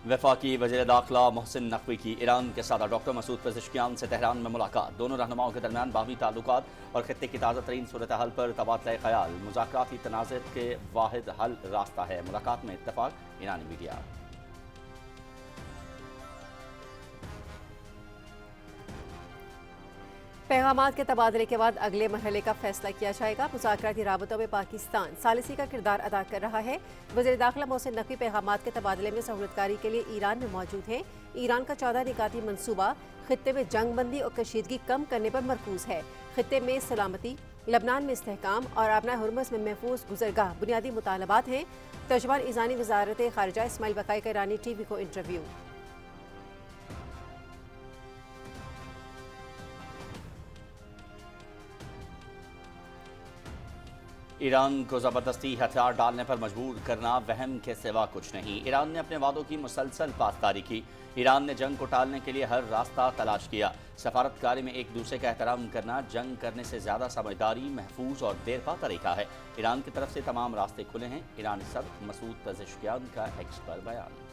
वफाकी वज़ीर दाखिला मोहसिन नकवी की ईरान के सदर डॉक्टर मसूद पेज़ेश्कियान से तेहरान में मुलाकात। दोनों रहनुमाओं के दरमियान बाहमी ताल्लुकात और खित्ते की ताज़ा तरीन सूरत हाल पर तबादला ख्याल। मुज़ाकराती तनाज़ुर के वाहिद हल रास्ता है। मुलाकात में इत्तफाक ईरानी मीडिया। पैगामात के तबादले के बाद अगले मरहले का फैसला किया जाएगा। मुज़ाकराती राबतों में पाकिस्तान सालिसी का किरदार अदा कर रहा है। वज़ीर दाखिला मोहसिन नकवी पैगामात के तबादले में सहूलतकारी के लिए ईरान में मौजूद हैं। ईरान का 14 निकाती मनसूबा खित्ते में जंग बंदी और कशीदगी कम करने पर मरकूज है। खित्ते में सलामती, लबनान में इस्तेहकाम और आबना हुर्मुज़ में महफूज गुज़रगाह बुनियादी मुतालबात हैं। तर्जुमान ईरानी वज़ारत ख़ारिजा इस्माइल बकाई का ईरानी TV को इंटरव्यू। ईरान को ज़बरदस्ती हथियार डालने पर मजबूर करना वहम के सिवा कुछ नहीं। ईरान ने अपने वादों की मुसलसल पासदारी की। ईरान ने जंग को टालने के लिए हर रास्ता तलाश किया। सफारतकारी में एक दूसरे का एहतराम करना जंग करने से ज़्यादा समझदारी, महफूज और देरपा तरीका है। ईरान की तरफ से तमाम रास्ते खुले हैं। ईरानी सदर मसूद पेज़ेश्कियान का एक्स पर बयान।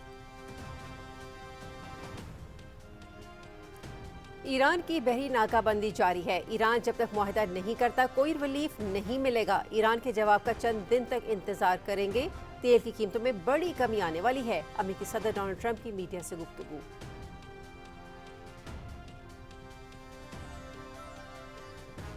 ईरान की बहरी नाकाबंदी जारी है। ईरान जब तक मुआहदा नहीं करता कोई रिलीफ नहीं मिलेगा। ईरान के जवाब का चंद दिन तक इंतजार करेंगे। तेल की कीमतों में बड़ी कमी आने वाली है। अमेरिकी सदर डोनाल्ड ट्रंप की मीडिया से गुफ्तगू।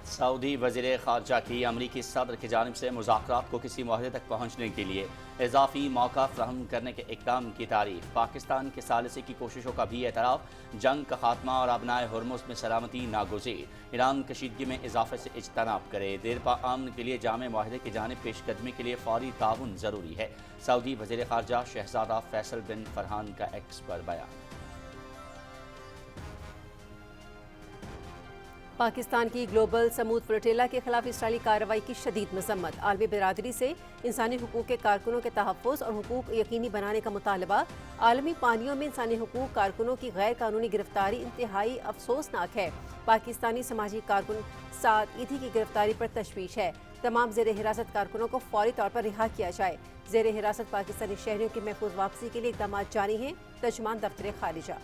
सऊदी वज़ीर ख़ारिजा की अमरीकी सदर की जानिब से मुज़ाकरात को किसी मुआहदे तक पहुँचने के लिए इजाफ़ी मौका फ़राहम करने के इक़दाम की तारीफ़। पाकिस्तान के सालिसी की कोशिशों का भी एतराफ़। जंग का खात्मा और अबनाए हुर्मुज़ में सलामती नागुज़ीर। ईरान कशीदगी में इजाफे से इज्तनाब करे। देरपा अमन के लिए जामे मुआहदे की जानिब पेशकदमी के लिए फ़ौरी ताउन ज़रूरी है। सऊदी वज़ीर ख़ारिजा शहज़ादा फैसल बिन फरहान का एक्स पर बयान। पाकिस्तान की ग्लोबल समूद फ्लोटिला के खिलाफ इसराइली कार्रवाई की शदीद मजम्मत। आलमी बिरादरी से इंसानी हुकूक के कारकुनों के तहफ़्फ़ुज़ और हुकूक यकीनी बनाने का मुतालबा। आलमी पानियों में इंसानी हुकूक कारकुनों की गैर कानूनी गिरफ्तारी इंतहाई अफसोसनाक है। पाकिस्तानी समाजी कारकुन साद ईदी की गिरफ्तारी पर तशवीश है। तमाम ज़ेर हिरासत कारकुनों को फौरी तौर पर रिहा किया जाए। ज़ेर हिरासत पाकिस्तानी शहरियों की महफूज वापसी के लिए इक़दाम जारी हैं। तर्जुमान दफ्तर ख़ारिजा।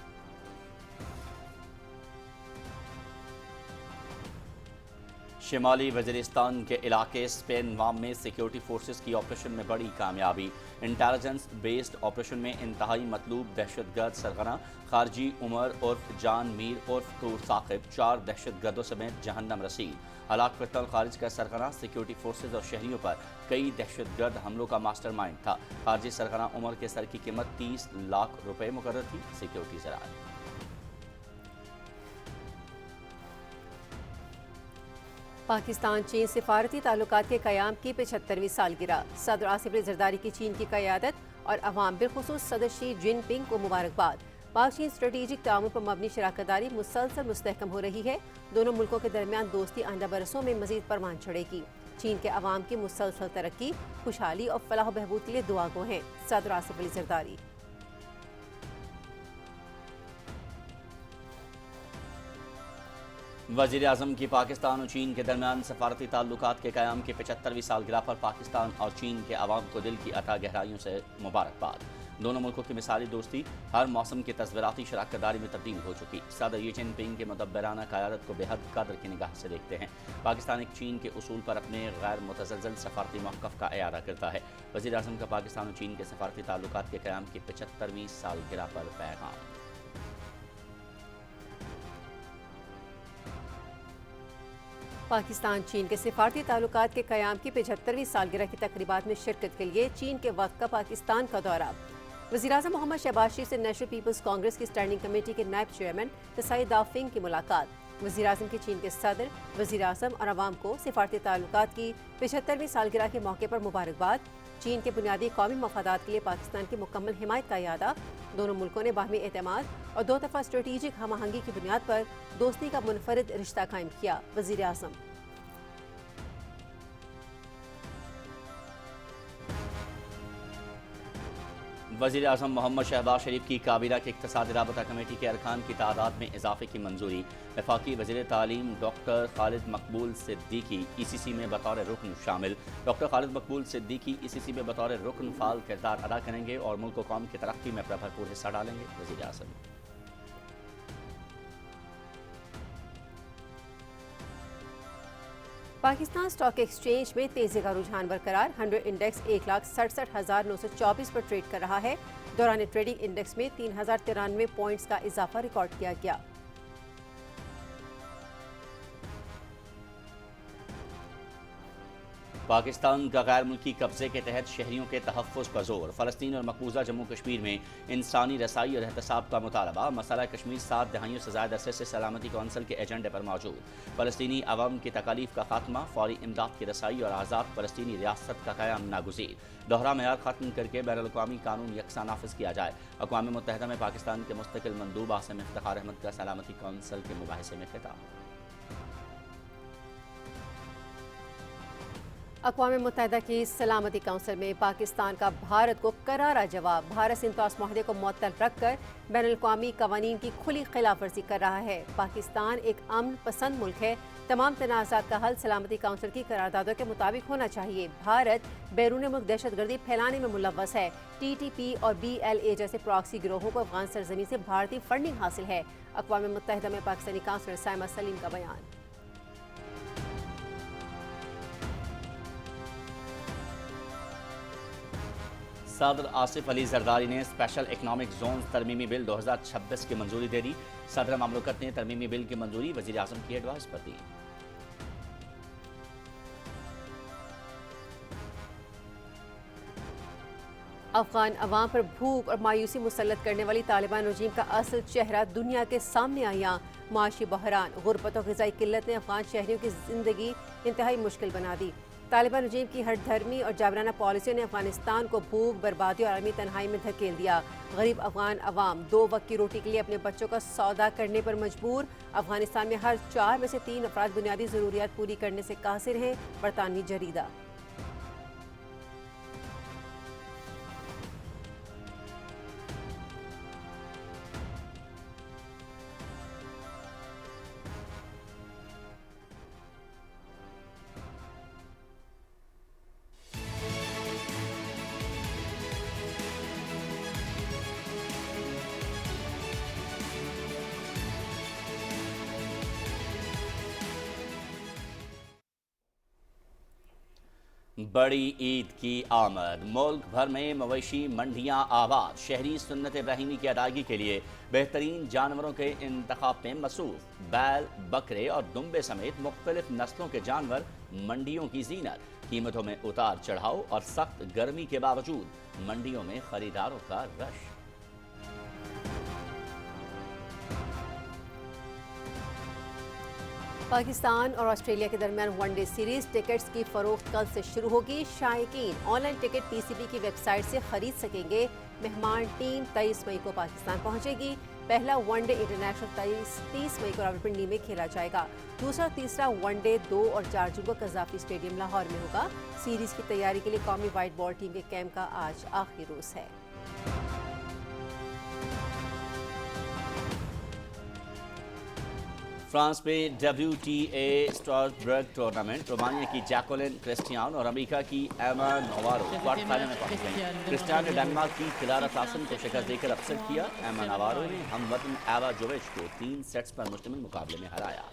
शिमाली वज़ीरिस्तान के इलाके स्पेन वाम में सिक्योरिटी फोर्सेस की ऑपरेशन में बड़ी कामयाबी। इंटेलिजेंस बेस्ड ऑपरेशन में इंतहाई मतलूब दहशतगर्द सरगना खारजी उमर उर्फ जान मीर उर्फ तूर साकिब 4 दहशतगर्दों समेत जहन्नम रसीद। हलाक करतल खारिज का सरगना सिक्योरिटी फोर्सेस और शहरियों पर कई दहशतगर्द हमलों का मास्टरमाइंड था। खारजी सरगना उमर के सर की कीमत 30 लाख रुपए मुकर्रर थी। सिक्योरिटी ज़राअत। पाकिस्तान चीन सिफारती ताल्लुकात के क़याम की 75वीं सालगिरह। सदर आसिफ अली ज़रदारी की चीन की क़यादत और अवाम बिलखुसूस सदर शी जिनपिंग को मुबारकबाद। पाक चीन स्ट्रेटेजिक ताउन पर मबनी शराकतदारी मुसलसल मुस्तहकम हो रही है। दोनों मुल्कों के दरमियान दोस्ती आइंदा बरसों में मजीद परवान चढ़ेगी। चीन के अवाम की मुसलसल तरक्की, खुशहाली और फलाह बहबूद के लिए दुआ गो हैं। सदर आसिफ अली ज़रदारी। वज़ीर आज़म की पाकिस्तान और चीन के दरमियान सफारती ताल्लुकात के क़याम की 75वीं सालगिरह पर पाकिस्तान और चीन के अवाम को दिल की अता गहराइयों से मुबारकबाद। दोनों मुल्कों की मिसाली दोस्ती हर मौसम की तस्वीराती शराकतदारी में तब्दील हो चुकी। सदर शी जिनपिंग के मुदब्बराना क़यादत को बेहद कदर की निगाह से देखते हैं। पाकिस्तान एक चीन के उसूल पर अपने गैर मुतज़लज़ल सफारती मौक़िफ़ का इयादा करता है। वज़ीर आज़म का पाकिस्तान और चीन के सफारती ताल्लुकात के क़याम की 75वीं सालगिरह पर पैगाम। पाकिस्तान चीन के सिफारती ताल्लुकात के क़याम की 75वीं सालगिरह की तक़रीबात में शिरकत के लिए चीन के वफ़द का पाकिस्तान का दौरा। वज़ीर-ए-आज़म मोहम्मद शहबाज शरीफ से नेशनल पीपल्स कांग्रेस की स्टैंडिंग कमेटी के नायब चेयरमैन तसाई दाफिंग की मुलाकात। वज़ीर-ए-आज़म की चीन के सदर, वज़ीर-ए-आज़म और अवाम को सिफारती ताल्लुकात की 75वीं सालगिरह के मौके पर मुबारकबाद। चीन के बुनियादी कौमी मफादात के लिए पाकिस्तान की मुकम्मल हिमायत का इयादा। दोनों मुल्कों ने बाहमी एतमाद और दो तरफ़ा स्ट्रेटेजिक हम आहंगी की बुनियाद पर दोस्ती का मुनफरिद रिश्ता कायम किया। वज़ीर-ए-आज़म। वज़ीर आज़म मोहम्मद शहबाज शरीफ की काबीना की इक़्तिसादी राबता कमेटी के अरकान की तादाद में इजाफे की मंजूरी। वफाकी वज़ीर तालीम डॉक्टर खालिद मकबूल सिद्दीकी ECC में बतौर रुकन शामिल। डॉक्टर खालिद मकबूल सिद्दीकी ECC में बतौर रुकन फाल किरदार अदा करेंगे और मुल्क व कौम की तरक्की में अपना भरपूर हिस्सा डालेंगे। वज़ीर आज़म पाकिस्तान स्टॉक एक्सचेंज में तेजी का रुझान बरकरार। 100 इंडेक्स 1,67,924 पर ट्रेड कर रहा है। दौरान ट्रेडिंग इंडेक्स में 3,093 पॉइंट्स का इजाफा रिकॉर्ड किया गया। पाकिस्तान का गैर मुल्की कब्जे के तहत शहरियों के तहफ़्फ़ुज़ पर जोर। फ़लस्तीन और मकबूजा जम्मू कश्मीर में इंसानी रसाई और एहतसाब का मुतालबा। मसला कश्मीर 7 दहाइयों से ज़्यादा अरसे से सलामती कौंसिल के एजेंडे पर मौजूद। फ़लस्तीनी अवाम की तकालीफ का खात्मा, फौरी इमदाद की रसाई और आज़ाद फ़लस्तीनी रियासत का क़याम नागुज़ीर। दोहरा मेयार ख़त्म करके बैनुल-अक़वामी कानून यकसा नाफिज किया जाए। अक़वाम मुत्तहिदा में पाकिस्तान के मुस्तकिल मंदूब आसिम इफ्तिखार अहमद का सलामती कौंसिल के मुबाहिसे में खिताब। अक़वाम मुत्तहिदा की सलामती काउंसिल में पाकिस्तान का भारत को करारा जवाब। भारत सिंध तौस माहदे को मुअत्तल रखकर बैनुल-अक़वामी कवानीन की खुली खिलाफ वर्जी कर रहा है। पाकिस्तान एक अमन पसंद मुल्क है। तमाम तनाज़ात का हल सलामती काउंसिल की करारदादों के मुताबिक होना चाहिए। भारत बैरून मुल्क दहशतगर्दी फैलाने में मुलव्वस है। TTP और BLA जैसे प्रॉक्सी गिरोहों को अफगान सरजमी से भारतीय फंडिंग हासिल है। अक़वाम मुत्तहिदा में पाकिस्तानी काउंसलर साइमा सलीम का बयान। सदर आसिफ अली जरदारी ने स्पेशल इकनॉमिक जोन तरमीमी बिल 2026 की मंजूरी दे दी। सदर ममलकत ने तरमीमी बिल की मंजूरी वज़ीर आज़म की एडवाइस पर दी। अफगान अवाम पर भूख और मायूसी मुसल्लत करने वाली तालिबान रजीम का असल चेहरा दुनिया के सामने आया। माशी बहरान, गुर्बत और ग़िज़ाई किल्लत ने अफगान शहरियों की ज़िंदगी इंतहाई मुश्किल बना दी। तालिबान रजीम की हट धर्मी और जाबराना पॉलिसियों ने अफगानिस्तान को भूख, बर्बादी और आलमी तन्हाई में धकेल दिया। गरीब अफगान अवाम 2 वक्त की रोटी के लिए अपने बच्चों का सौदा करने पर मजबूर। अफगानिस्तान में हर 4 में से 3 अफराद बुनियादी ज़रूरियात पूरी करने से कासिर हैं। बरतानवी जरीदा। बड़ी ईद की आमद। मुल्क भर में मवेशी मंडियां आबाद। शहरी सुन्नत इब्राहिमी की अदायगी के लिए बेहतरीन जानवरों के इंतखाब में मसरूफ। बैल, बकरे और दुम्बे समेत मुख्तलिफ नस्लों के जानवर मंडियों की जीनत। कीमतों में उतार चढ़ाव और सख्त गर्मी के बावजूद मंडियों में खरीदारों का रश। पाकिस्तान और ऑस्ट्रेलिया के दरमियान वनडे सीरीज टिकट्स की फरोख्त कल से शुरू होगी। शायकीन ऑनलाइन टिकट PCB की वेबसाइट से खरीद सकेंगे। मेहमान टीम 23 मई को पाकिस्तान पहुंचेगी। पहला वनडे इंटरनेशनल 30 मई को रावलपिंडी में खेला जाएगा। दूसरा तीसरा वनडे 2 और 4 जून को कज़ाफी स्टेडियम लाहौर में होगा। सीरीज की तैयारी के लिए कौमी वाइट बॉल टीम के कैंप का आज आखिरी रोज है। फ्रांस में WTA स्ट्रासबर्ग टूर्नामेंट। रोमानिया की जैकोलिन क्रिस्टियान और अमेरिका की एमा नवारो क्वार्टर फाइनल में पहुंच गई। क्रिस्टियान ने डेनमार्क की क्लारा थासन को शिकस्त देकर अपसेट किया। एमा नवारो ने हमवतन एवा जोविच को 3 सेट्स पर मुश्तमिल मुकाबले में हराया।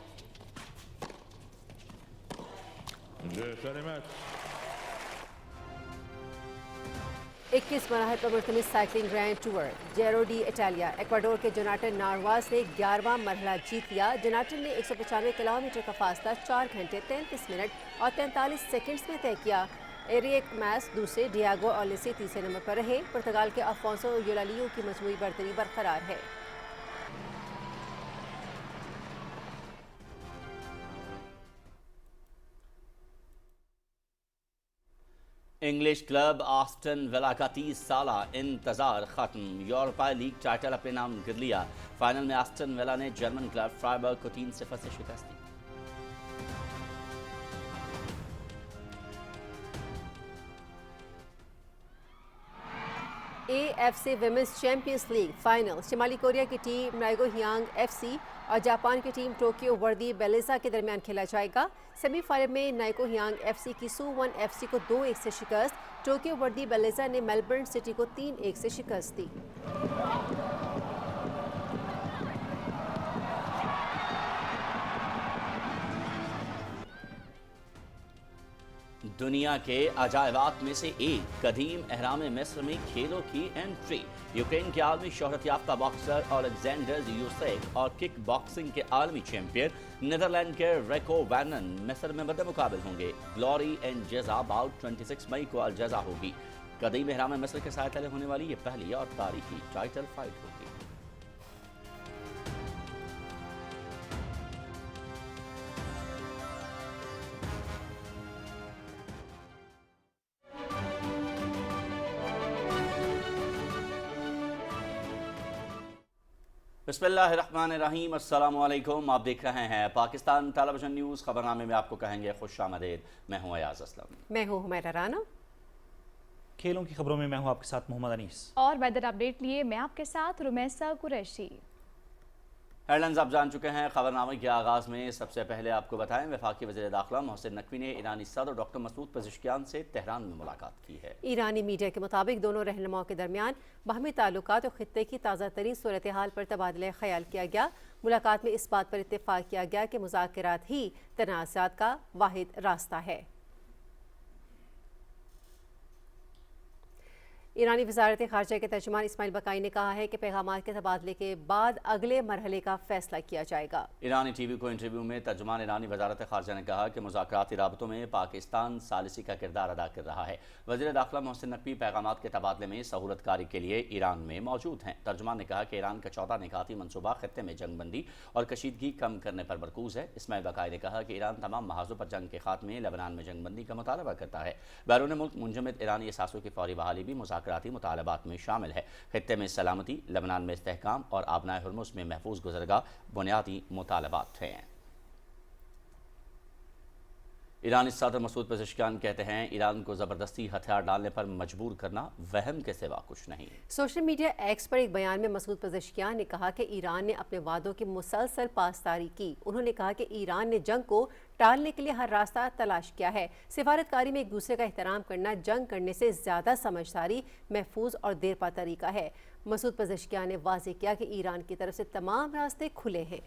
इक्कीस मराहल पर मुश्तमिल साइकिलिंग ग्रैंड टूर जेरो डी इटालिया। एक्वाडोर के जोनाटन नार्वास ने 11वां मरहला जीत लिया। जोनाटन ने 195 किलोमीटर का फासला 4 घंटे 33 मिनट और 43 सेकंड्स में तय किया। एरिक मैस दूसरे, डियागो ओलिसी तीसरे नंबर पर रहे। पुर्तगाल के अल्फोंसो योलालियो की मजमूई बरतरी बरकरार है। इंग्लिश क्लब आस्टन विला का 30 साला इंतजार खत्म। यूरोपा लीग टाइटल अपने नाम गिर लिया। फाइनल में आस्टन विला ने जर्मन क्लब फ्राइबर्ग को 3-0 से शिकस्त दी। AFC women's champions league final शिमाली कोरिया की टीम नाइगोहियांग FC और जापान की टीम टोक्यो वर्दी बेलेजा के दरमियान खेला जाएगा। सेमीफाइनल में नाइगोहियांग FC की सुवन FC को 2-1 से शिकस्त, टोक्यो वर्दी बेलेजा ने मेलबर्न सिटी को 3-1 से शिकस्त दी। दुनिया के अजायबात में से एक कदीम अहराम मिस्र में खेलों की एंट्री। यूक्रेन के आलमी शोहरत याफ्ता बॉक्सर अलेक्जेंडर यूसेक और किक बॉक्सिंग के आलमी चैंपियन नीदरलैंड के रेको वैनन मिस्र में मुकाबिल होंगे। ग्लोरी एंड जजा बाउट 26 मई को अलजजा होगी। कदीम अहराम मिस्र के साथ होने वाली ये पहली और तारीखी टाइटल फाइट होगी। बिस्मिल्लाहिर्रहमानिर्रहीम, अस्सलामु अलैकुम। आप देख रहे हैं पाकिस्तान टेलीविजन न्यूज़। खबरनामे में आपको कहेंगे खुश आमदेद। मैं हूँ अयाज असलम। मैं हूँ हुमैरा राना। खेलों की खबरों में मैं हूँ आपके साथ मोहम्मद अनीस। और वेदर अपडेट लिए मैं आपके साथ रुमैसा कुरैशी। हेडलाइंस आप जान चुके हैं। खबरनामे के आगाज़ में सबसे पहले आपको बताएं, वफाकी वज़ीर दाखिला मोहसिन नकवी ने ईरानी सदर डॉक्टर मसूद पेज़ेश्कियान से तेहरान में मुलाकात की है। ईरानी मीडिया के मुताबिक दोनों रहनुमाओं के दरमियान बाहमी ताल्लुकात और खित्ते की ताज़ा तरीन सूरत हाल पर तबादला ख्याल किया गया। मुलाकात में इस बात पर इत्तेफाक किया गया कि मुज़ाकरात ही तनाज़ात का वाहिद रास्ता है। ईरानी वज़ारत ख़ारजा के तर्जुमान इस्माइल बकाई ने कहा है कि पैगामात के तबादले के बाद अगले मरहले का फैसला किया जाएगा। ईरानी टीवी को इंटरव्यू में तर्जुमान ईरानी वज़ारत ख़ारजा ने कहा कि मुज़ाकराती राबतों में पाकिस्तान सालिसी का किरदार अदा कर रहा है। वज़ीर दाखिला मोहसिन नकवी पैगामात के तबादले में सहूलतकारी के लिए ईरान में मौजूद हैं। तर्जुमान ने कहा कि ईरान का 14 निकाती मनसूबा खत्ते में जंगबंदी और कशीदगी कम करने पर मरकूज़ है। इस्माइल बकाई ने कहा कि ईरान तमाम महाजों पर जंग के खात्मे, लेबनान में जंगबंदी का मुतालबा करता है। बैरून मुल्क मुंजमद ईरानी असासों की फौरी बहाली भी मुज़ाकराती मुतालबात में शामिल है। खित्ते में सलामती, लेबनान में इस्तेहकाम और आबनाए हुर्मुज़ में महफूज गुज़रगाह बुनियादी मुतालबात हैं। ईरानी सदर मसूद पेज़ेश्कियान कहते हैं, ईरान को ज़बरदस्ती हथियार डालने पर मजबूर करना वहम के सिवा कुछ नहीं। सोशल मीडिया एक्स पर एक बयान में मसूद पेज़ेश्कियान ने कहा कि ईरान ने अपने वादों की मुसलसल पासदारी की। उन्होंने कहा कि ईरान ने जंग को टालने के लिए हर रास्ता तलाश किया है। सिफारतकारी में एक दूसरे का एहतराम करना जंग करने से ज़्यादा समझदारी, महफूज और देरपा तरीका है। मसूद पेज़ेश्कियान ने वाज़ेह किया कि ईरान की तरफ से तमाम रास्ते खुले हैं।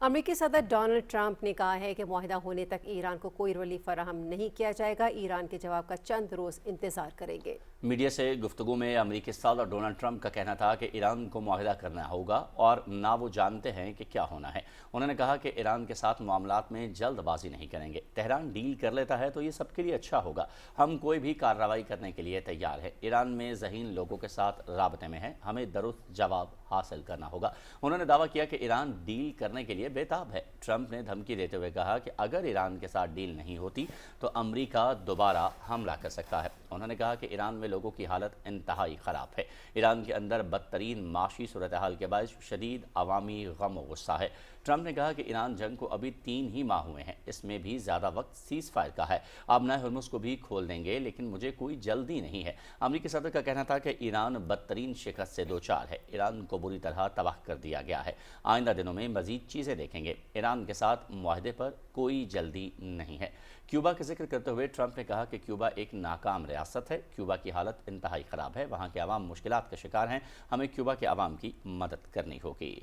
अमेरिकी सदर डोनाल्ड ट्रंप ने कहा है कि मुआहिदा होने तक ईरान को कोई रिलीफ फराहम नहीं किया जाएगा। ईरान के जवाब का चंद रोज़ इंतज़ार करेंगे। मीडिया से गुफ्तगू में अमेरिकी सदर डोनाल्ड ट्रंप का कहना था कि ईरान को मुआहिदा करना होगा और ना वो जानते हैं कि क्या होना है। उन्होंने कहा कि ईरान के साथ मामलात में जल्दबाजी नहीं करेंगे। तेहरान डील कर लेता है तो ये सबके लिए अच्छा होगा। हम कोई भी कार्रवाई करने के लिए तैयार है। ईरान में ज़हीन लोगों के साथ राबते में है, हमें दुरुस्त जवाब हासिल करना होगा। उन्होंने दावा किया कि ईरान डील करने के लिए बेताब है। ट्रंप ने धमकी देते हुए कहा कि अगर ईरान के साथ डील नहीं होती तो अमेरिका दोबारा हमला कर सकता है। उन्होंने कहा कि ईरान में लोगों की हालत इंतहाई ख़राब है। ईरान के अंदर बदतरीन माशी सूरत हाल के बायस शदीद अवामी गम और गुस्सा है। ट्रंप ने कहा कि ईरान जंग को अभी 3 ही माह हुए हैं, इसमें भी ज़्यादा वक्त सीज़ फायर का है। आबनाए हुर्मुज़ को भी खोल देंगे, लेकिन मुझे कोई जल्दी नहीं है। अमेरिकी सदर का कहना था कि ईरान बदतरीन शिकस्त से दो चार है। ईरान को बुरी तरह तबाह कर दिया गया है। आइंदा दिनों में मज़ीद चीज़ें देखेंगे। ईरान के साथ मुआहदे पर कोई जल्दी नहीं है। क्यूबा का जिक्र करते हुए ट्रंप ने कहा कि क्यूबा एक नाकाम रियासत है। क्यूबा की हालत इंतहाई ख़राब है। वहाँ के अवाम मुश्किलात का शिकार हैं। हमें क्यूबा के अवाम की मदद करनी होगी।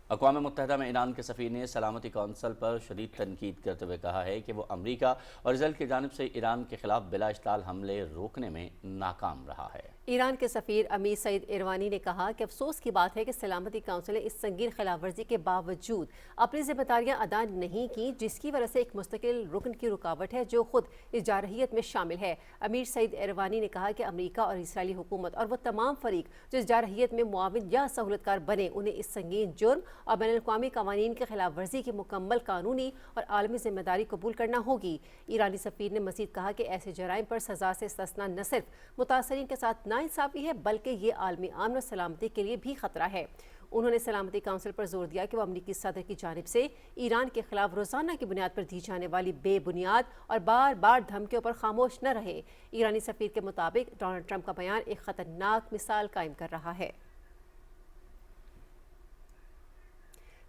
अक़वाम मुत्तहिदा में ईरान के सफ़ीर ने सलामती कौंसल पर शदीद तनकीद करते हुए कहा है कि वो अमरीका और इसराइल की जानिब से ईरान के खिलाफ बिला इश्ताल हमले रोकने में नाकाम रहा है। ईरान के सफ़ीर अमीर सईद इरवानी ने कहा कि अफसोस की बात है कि सलामती काउंसिल ने इस संगीन खिलाफवर्जी के बावजूद अपनी जिम्मेदारियां अदा नहीं की, जिसकी वजह से एक मुस्तकिल रुकन की रुकावट है जो खुद इस जारहियत में शामिल है। अमीर सईद इरवानी ने कहा कि अमरीका और इसराइली हुकूमत और वह तमाम फरीक जो इस जारहियत में मुआविन या सहूलतकार बने, उन्हें इस संगीन जुर्म اور بین الاقوامی قوانین کی خلاف ورزی کی مکمل قانونی اور عالمی ذمہ داری قبول کرنا ہوگی۔ ایرانی سفیر نے مزید کہا کہ ایسے جرائم پر سزا سے استثنا نہ صرف متاثرین کے ساتھ ناانصافی ہے بلکہ یہ عالمی امن و سلامتی کے لیے بھی خطرہ ہے۔ انہوں نے سلامتی کونسل پر زور دیا کہ وہ امریکی صدر کی جانب سے ایران کے خلاف روزانہ کی بنیاد پر دی جانے والی بے بنیاد اور بار بار دھمکیوں پر خاموش نہ رہے۔ ایرانی سفیر کے مطابق ڈونلڈ ٹرمپ کا بیان ایک خطرناک مثال قائم کر رہا ہے۔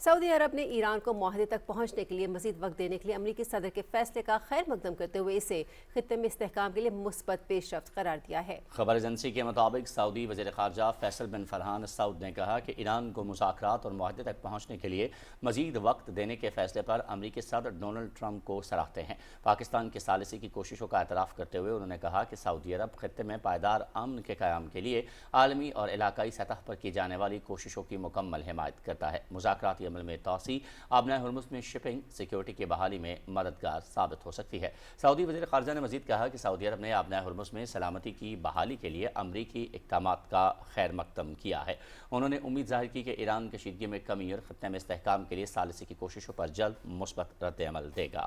سعودی عرب نے ایران کو معاہدے تک پہنچنے کے لیے مزید وقت دینے کے لیے امریکی صدر کے فیصلے کا خیر مقدم کرتے ہوئے اسے خطے میں استحکام کے لیے مثبت پیش رفت قرار دیا ہے۔ خبر ایجنسی کے مطابق سعودی وزیر خارجہ فیصل بن فرحان سعود نے کہا کہ ایران کو مذاکرات اور معاہدے تک پہنچنے کے لیے مزید وقت دینے کے فیصلے پر امریکی صدر ڈونلڈ ٹرمپ کو سراہتے ہیں۔ پاکستان کی ثالثی کی کوششوں کا اعتراف کرتے ہوئے انہوں نے کہا کہ سعودی عرب خطے میں پائیدار امن کے قیام کے لیے عالمی اور علاقائی سطح پر کی جانے والی کوششوں کی مکمل حمایت کرتا ہے۔ مذاکراتی عمل میں توسیع آبنائے ہرمز میں شپنگ سیکیورٹی کی بحالی میں مددگار ثابت ہو سکتی ہے۔ سعودی وزیر خارجہ نے مزید کہا کہ سعودی عرب نے آبنائے ہرمز میں سلامتی کی بحالی کے لیے امریکی اقدامات کا خیر مقدم کیا ہے۔ انہوں نے امید ظاہر کی کہ ایران کشیدگی میں کمی اور خطے میں استحکام کے لیے ثالثی کی کوششوں پر جلد مثبت رد عمل دے گا۔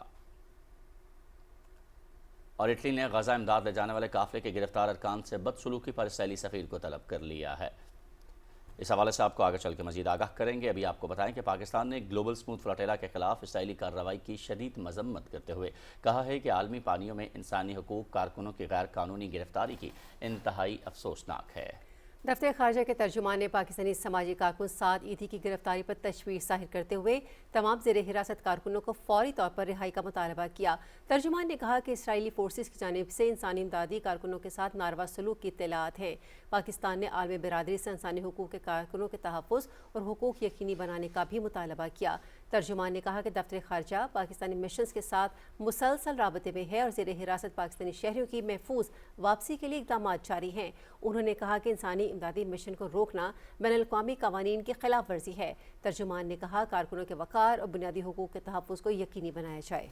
اور اٹلی نے غزہ امداد لے جانے والے قافلے کے گرفتار ارکان سے بدسلوکی پر اسرائیلی سفیر کو طلب کر لیا ہے۔ اس حوالے سے آپ کو آگے چل کے مزید آگاہ کریں گے۔ ابھی آپ کو بتائیں کہ پاکستان نے گلوبل سموتھ فلاٹیلا کے خلاف اسرائیلی کارروائی کی شدید مذمت کرتے ہوئے کہا ہے کہ عالمی پانیوں میں انسانی حقوق کارکنوں کی غیر قانونی گرفتاری کی انتہائی افسوسناک ہے۔ دفتر خارجہ کے ترجمان نے پاکستانی سماجی کارکن سعد ایدھی کی گرفتاری پر تشویش ظاہر کرتے ہوئے تمام زیر حراست کارکنوں کو فوری طور پر رہائی کا مطالبہ کیا۔ ترجمان نے کہا کہ اسرائیلی فورسز کی جانب سے انسانی امدادی کارکنوں کے ساتھ ناروا سلوک کی اطلاعات ہیں۔ پاکستان نے عالمی برادری سے انسانی حقوق کے کارکنوں کے تحفظ اور حقوق یقینی بنانے کا بھی مطالبہ کیا۔ ترجمان نے کہا کہ دفتر خارجہ پاکستانی مشنز کے ساتھ مسلسل رابطے میں ہے اور زیر حراست پاکستانی شہریوں کی محفوظ واپسی کے لیے اقدامات جاری ہیں۔ انہوں نے کہا کہ انسانی امدادی مشن کو روکنا بین الاقوامی قوانین کی خلاف ورزی ہے۔ ترجمان نے کہا کارکنوں کے وقار اور بنیادی حقوق کے تحفظ کو یقینی بنایا جائے۔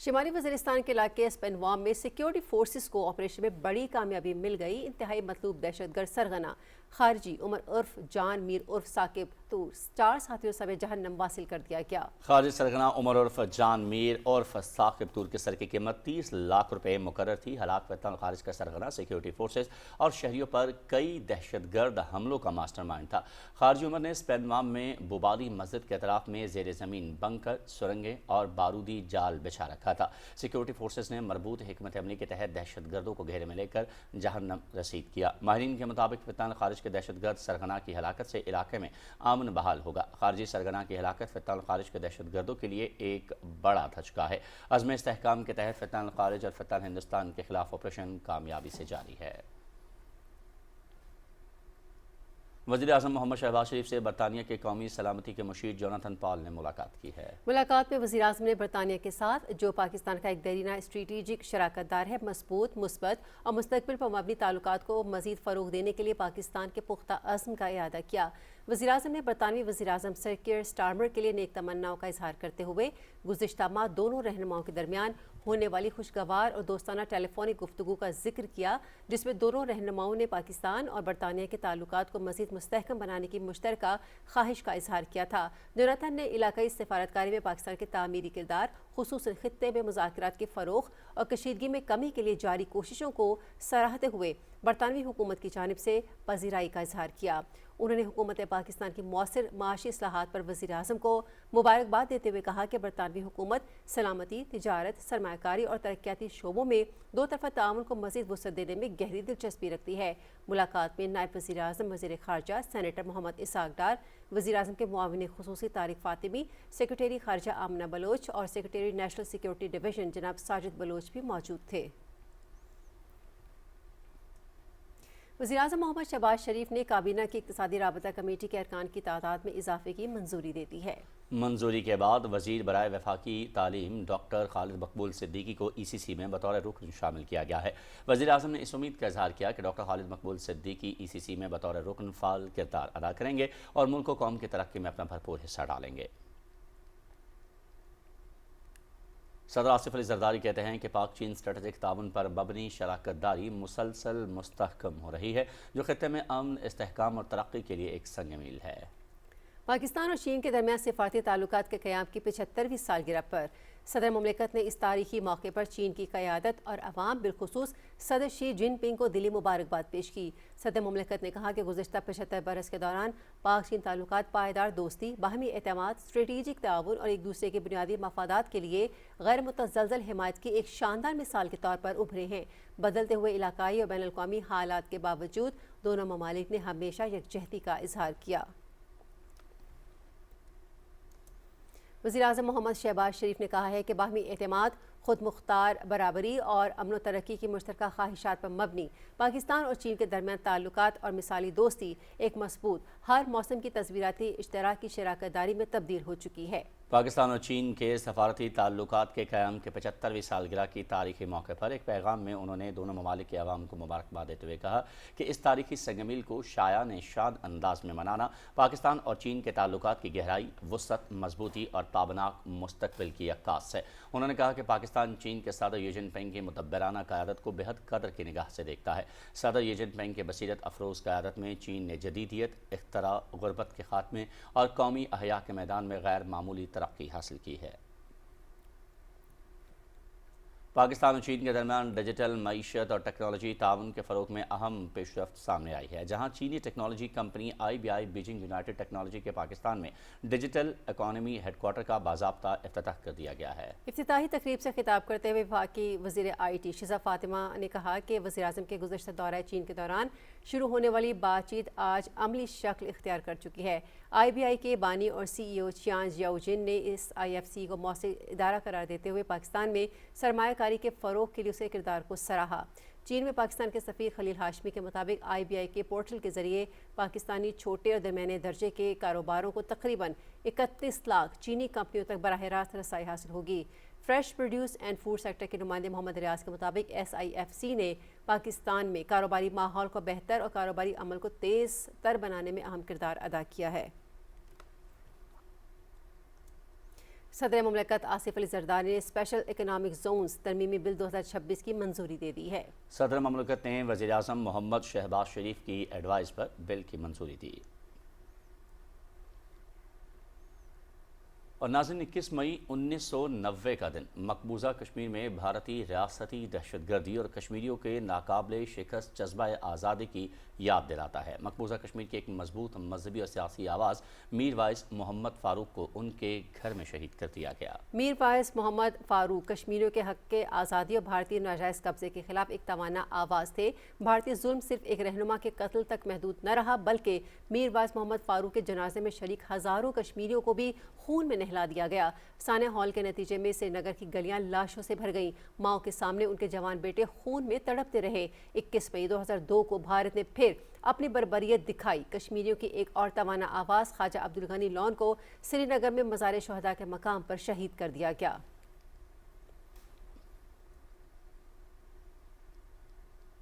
شمالی وزیرستان کے علاقے اسپینوام میں سیکیورٹی فورسز کو آپریشن میں بڑی کامیابی مل گئی۔ انتہائی مطلوب دہشت گرد سرغنہ خارجی عمر عرف جان میر عرف ثاقب تو 4 ساتھیوں سمیت جہنم واصل کر دیا گیا۔ خارجی سرغنہ عمر عرف جان میر عرف ثاقب تور کے سر کی قیمت 30 لاکھ روپے مقرر تھی۔ ہلاک وطن خارج کا سرغنہ سیکیورٹی فورسز اور شہریوں پر کئی دہشت گرد حملوں کا ماسٹر مائنڈ تھا۔ خارجی عمر نے اسپینوام میں بوباری مسجد کے اطراف میں زیر زمین بنکر، سرنگیں اور بارودی جال بچھا رکھا تھا۔ سیکیورٹی فورسز نے مربوط حکمت عملی کے تحت دہشت گردوں کو گھیرے میں لے کر جہنم رسید کیا۔ ماہرین کے مطابق وطن خارج کے دہشت گرد سرغنہ کی ہلاکت سے علاقے میں امن بحال ہوگا۔ خارجی سرغنہ کی ہلاکت فتح خارج کے دہشت گردوں کے لیے ایک بڑا دھچکا ہے۔ عزم استحکام کے تحت فتح خارج اور فتح ہندوستان کے خلاف آپریشن کامیابی سے جاری ہے۔ وزیر اعظم محمد شہباز شریف سے برطانیہ کے قومی سلامتی کے مشیر جوناتھن پال نے ملاقات کی ہے۔ ملاقات میں وزیر اعظم نے برطانیہ کے ساتھ جو پاکستان کا ایک دیرینہ اسٹریٹجک شراکت دار ہے مضبوط، مثبت اور مستقبل پر مبنی تعلقات کو مزید فروغ دینے کے لیے پاکستان کے پختہ عزم کا اعادہ کیا۔ وزیر اعظم نے برطانوی وزیر اعظم سر کیئر سٹارمر کے لیے نیک تمناؤں کا اظہار کرتے ہوئے گزشتہ ماہ دونوں رہنماؤں کے درمیان ہونے والی خوشگوار اور دوستانہ ٹیلی فونک گفتگو کا ذکر کیا، جس میں دونوں رہنماؤں نے پاکستان اور برطانیہ کے تعلقات کو مزید مستحکم بنانے کی مشترکہ خواہش کا اظہار کیا تھا۔ جوناتھن نے علاقائی سفارتکاری میں پاکستان کے تعمیری کردار، خصوصاً خطے میں مذاکرات کے فروغ اور کشیدگی میں کمی کے لیے جاری کوششوں کو سراہتے ہوئے برطانوی حکومت کی جانب سے پذیرائی کا اظہار کیا۔ انہوں نے حکومت پاکستان کی مؤثر معاشی اصلاحات پر وزیر اعظم کو مبارکباد دیتے ہوئے کہا کہ برطانوی حکومت سلامتی، تجارت، سرمایہ کاری اور ترقیاتی شعبوں میں دو طرفہ تعاون کو مزید وسعت دینے میں گہری دلچسپی رکھتی ہے۔ ملاقات میں نائب وزیر اعظم وزیر خارجہ سینیٹر محمد اسحاق ڈار، وزیر اعظم کے معاون خصوصی طارق فاطمی، سیکریٹری خارجہ آمنہ بلوچ اور سیکریٹری نیشنل سیکیورٹی ڈویژن جناب ساجد بلوچ بھی موجود تھے۔ وزیر اعظم محمد شہباز شریف نے کابینہ کی اقتصادی رابطہ کمیٹی کے ارکان کی تعداد میں اضافے کی منظوری دے دی ہے۔ منظوری کے بعد وزیر برائے وفاقی تعلیم ڈاکٹر خالد مقبول صدیقی کو ای سی سی میں بطور رکن شامل کیا گیا ہے۔ وزیر اعظم نے اس امید کا اظہار کیا کہ ڈاکٹر خالد مقبول صدیقی ای سی سی میں بطور رکن فعال کردار ادا کریں گے اور ملک و قوم کی ترقی میں اپنا بھرپور حصہ ڈالیں گے۔ सदर आसिफ अली जरदारी कहते हैं कि पाक चीन स्ट्रेटेजिक ताउन पर मबनी शराकत दारी मुसलसल मुस्तहकम हो रही है, जो खत्ते में अमन, इस्तेहकाम और तरक्की के लिए एक संग मील है। पाकिस्तान और चीन के दरमियान सिफारती ताल्लुकात के क़याम की 75वीं सालगिरह पर सदर मुमलिकत ने इस तारीखी मौके पर चीन की क़यादत और अवाम बिलखुसूस सदर शी जिनपिंग को दिली मुबारकबाद पेश की। सदर मुमलिकत ने कहा कि गुज़िश्ता 75 बरस के दौरान पाक चीन ताल्लुकात पायदार दोस्ती, बाहमी एतमाद, स्ट्रेटेजिक ताउन और एक दूसरे के बुनियादी मफादात के लिए गैर मुतज़लज़ल हिमायत की एक शानदार मिसाल के तौर पर उभरे हैं। बदलते हुए इलाकाई और बैनुल अक़वामी हालात के बावजूद दोनों ममालिक ने हमेशा यकजहती का इजहार किया। वज़ीर-ए-आज़म मोहम्मद शहबाज शरीफ ने कहा है कि बाहमी एतमाद, खुद मुख्तार बराबरी और अमन तरक्की की मुश्तरका ख्वाहिशात पर मबनी पाकिस्तान और चीन के दरमियान ताल्लुकात और मिसाली दोस्ती एक मजबूत, हर मौसम की तस्वीराती इश्तराकी शराकत दारी में तब्दील हो चुकी है। पाकिस्तान और चीन के सफारती ताल्लुकात के क़याम के 75वीं सालगिरह की तारीखी मौके पर एक पैगाम में उन्होंने दोनों ममालिक के अवाम को मुबारकबाद देते हुए कहा कि इस तारीखी संगमील को शायान शान अंदाज में मनाना पाकिस्तान और चीन के ताल्लुकात की गहराई, वुसअत, मजबूती और ताबनाक मुस्तकबिल की अक्कास है। उन्होंने कहा कि पाकिस्तान चीन के सदर शी जिनपिंग की मुतब्बराना क़यादत को बेहद कदर की निगाह से देखता है। सदर शी जिनपिंग के बसीरत अफरोज़ क़यादत में चीन ने जदीदियत, इख्तरा, गुरबत के खात्मे और कौमी अहया के मैदान में गैर मामूली तरक्की हासिल की है। पाकिस्तान और चीन के दरमियान डिजिटल मईशत और टेक्नोलॉजी ताउन के फ़रोग़ में अहम पेशरफ्त सामने आई है, जहाँ चीनी technology company IBI Beijing United technology के पाकिस्तान में डिजिटल इकॉनमी हेडक्वार्टर का बाज़ाब्ता इफ्तिताह कर दिया गया है। इफ्तिताही तकरीब से खिताब करते हुए वफाकी वज़ीर IT शिज़ा फ़ातिमा ने कहा कि वज़ीर-ए-आज़म के गुज़श्ता दौरा चीन के दौरान शुरू होने वाली बातचीत आज अमली शक्ल इख्तियार कर चुकी है। IBI के बानी और CEO चियान जियाओजिन ने इस IFC को मौसर इदारा करार देते हुए पाकिस्तान में सरमायाकारी के फ़रोग़ के लिए उसके किरदार को सराहा। चीन में पाकिस्तान के सफ़ीर खलील हाशमी के मुताबिक IBI के पोर्टल के ज़रिए पाकिस्तानी छोटे और दरमियाने दर्जे के कारोबारों को तकरीबन 31 लाख चीनी कंपनियों तक बराह रास्त रसाई हासिल होगी। Fresh produce and food sector के नुमाइंदे मोहम्मद रियाज के मुताबिक SIFC ने पाकिस्तान में कारोबारी माहौल को बेहतर और कारोबारी अमल को तेज़ तर बनाने में अहम किरदार अदा किया है। सदर मुमलिकत आसिफ अली जरदारी ने स्पेशल इकनॉमिक जोन्स तरमीमी बिल 2026 की मंजूरी दे दी है। सदर मुमलिकत ने वज़ीर-ए-आज़म मोहम्मद शहबाज शरीफ की एडवाइस पर बिल की मंजूरी दी। और नाज़रीन, 21 मई 1990 का दिन मकबूजा कश्मीर में भारतीय रियासती दहशतगर्दी और कश्मीरियों के नाकाबिले शिकस्त जज्बा आज़ादी की याद दिलाता है। मकबूजा कश्मीर की एक मजबूत मजहबी और सियासी आवाज़ मीर वाइस मोहम्मद फ़ारूक को उनके घर में शहीद कर दिया गया। मीर वाइस मोहम्मद फ़ारूक कश्मीरियों के हक़ के आज़ादी और भारतीय नाजायज़ कब्ज़े के खिलाफ एक तवाना आवाज़ थे। भारतीय जुल्म सिर्फ एक रहनुमा के कत्ल तक महदूद न रहा, बल्कि मीर वाइस मोहम्मद फ़ारूक के जनाजे में शरीक हज़ारों कश्मीरियों को भी खून में नहला दिया गया। साने हॉल के नतीजे में श्रीनगर की गलियां लाशों से भर गईं। माओ के सामने उनके जवान बेटे खून में तड़पते रहे। 21 मई 2002 को भारत ने फिर अपनी बर्बरियत दिखाई। कश्मीरियों की एक और तवाना आवाज़ ख्वाजा अब्दुल गनी लॉन को श्रीनगर में मज़ार शहदा के मकाम पर शहीद कर दिया गया।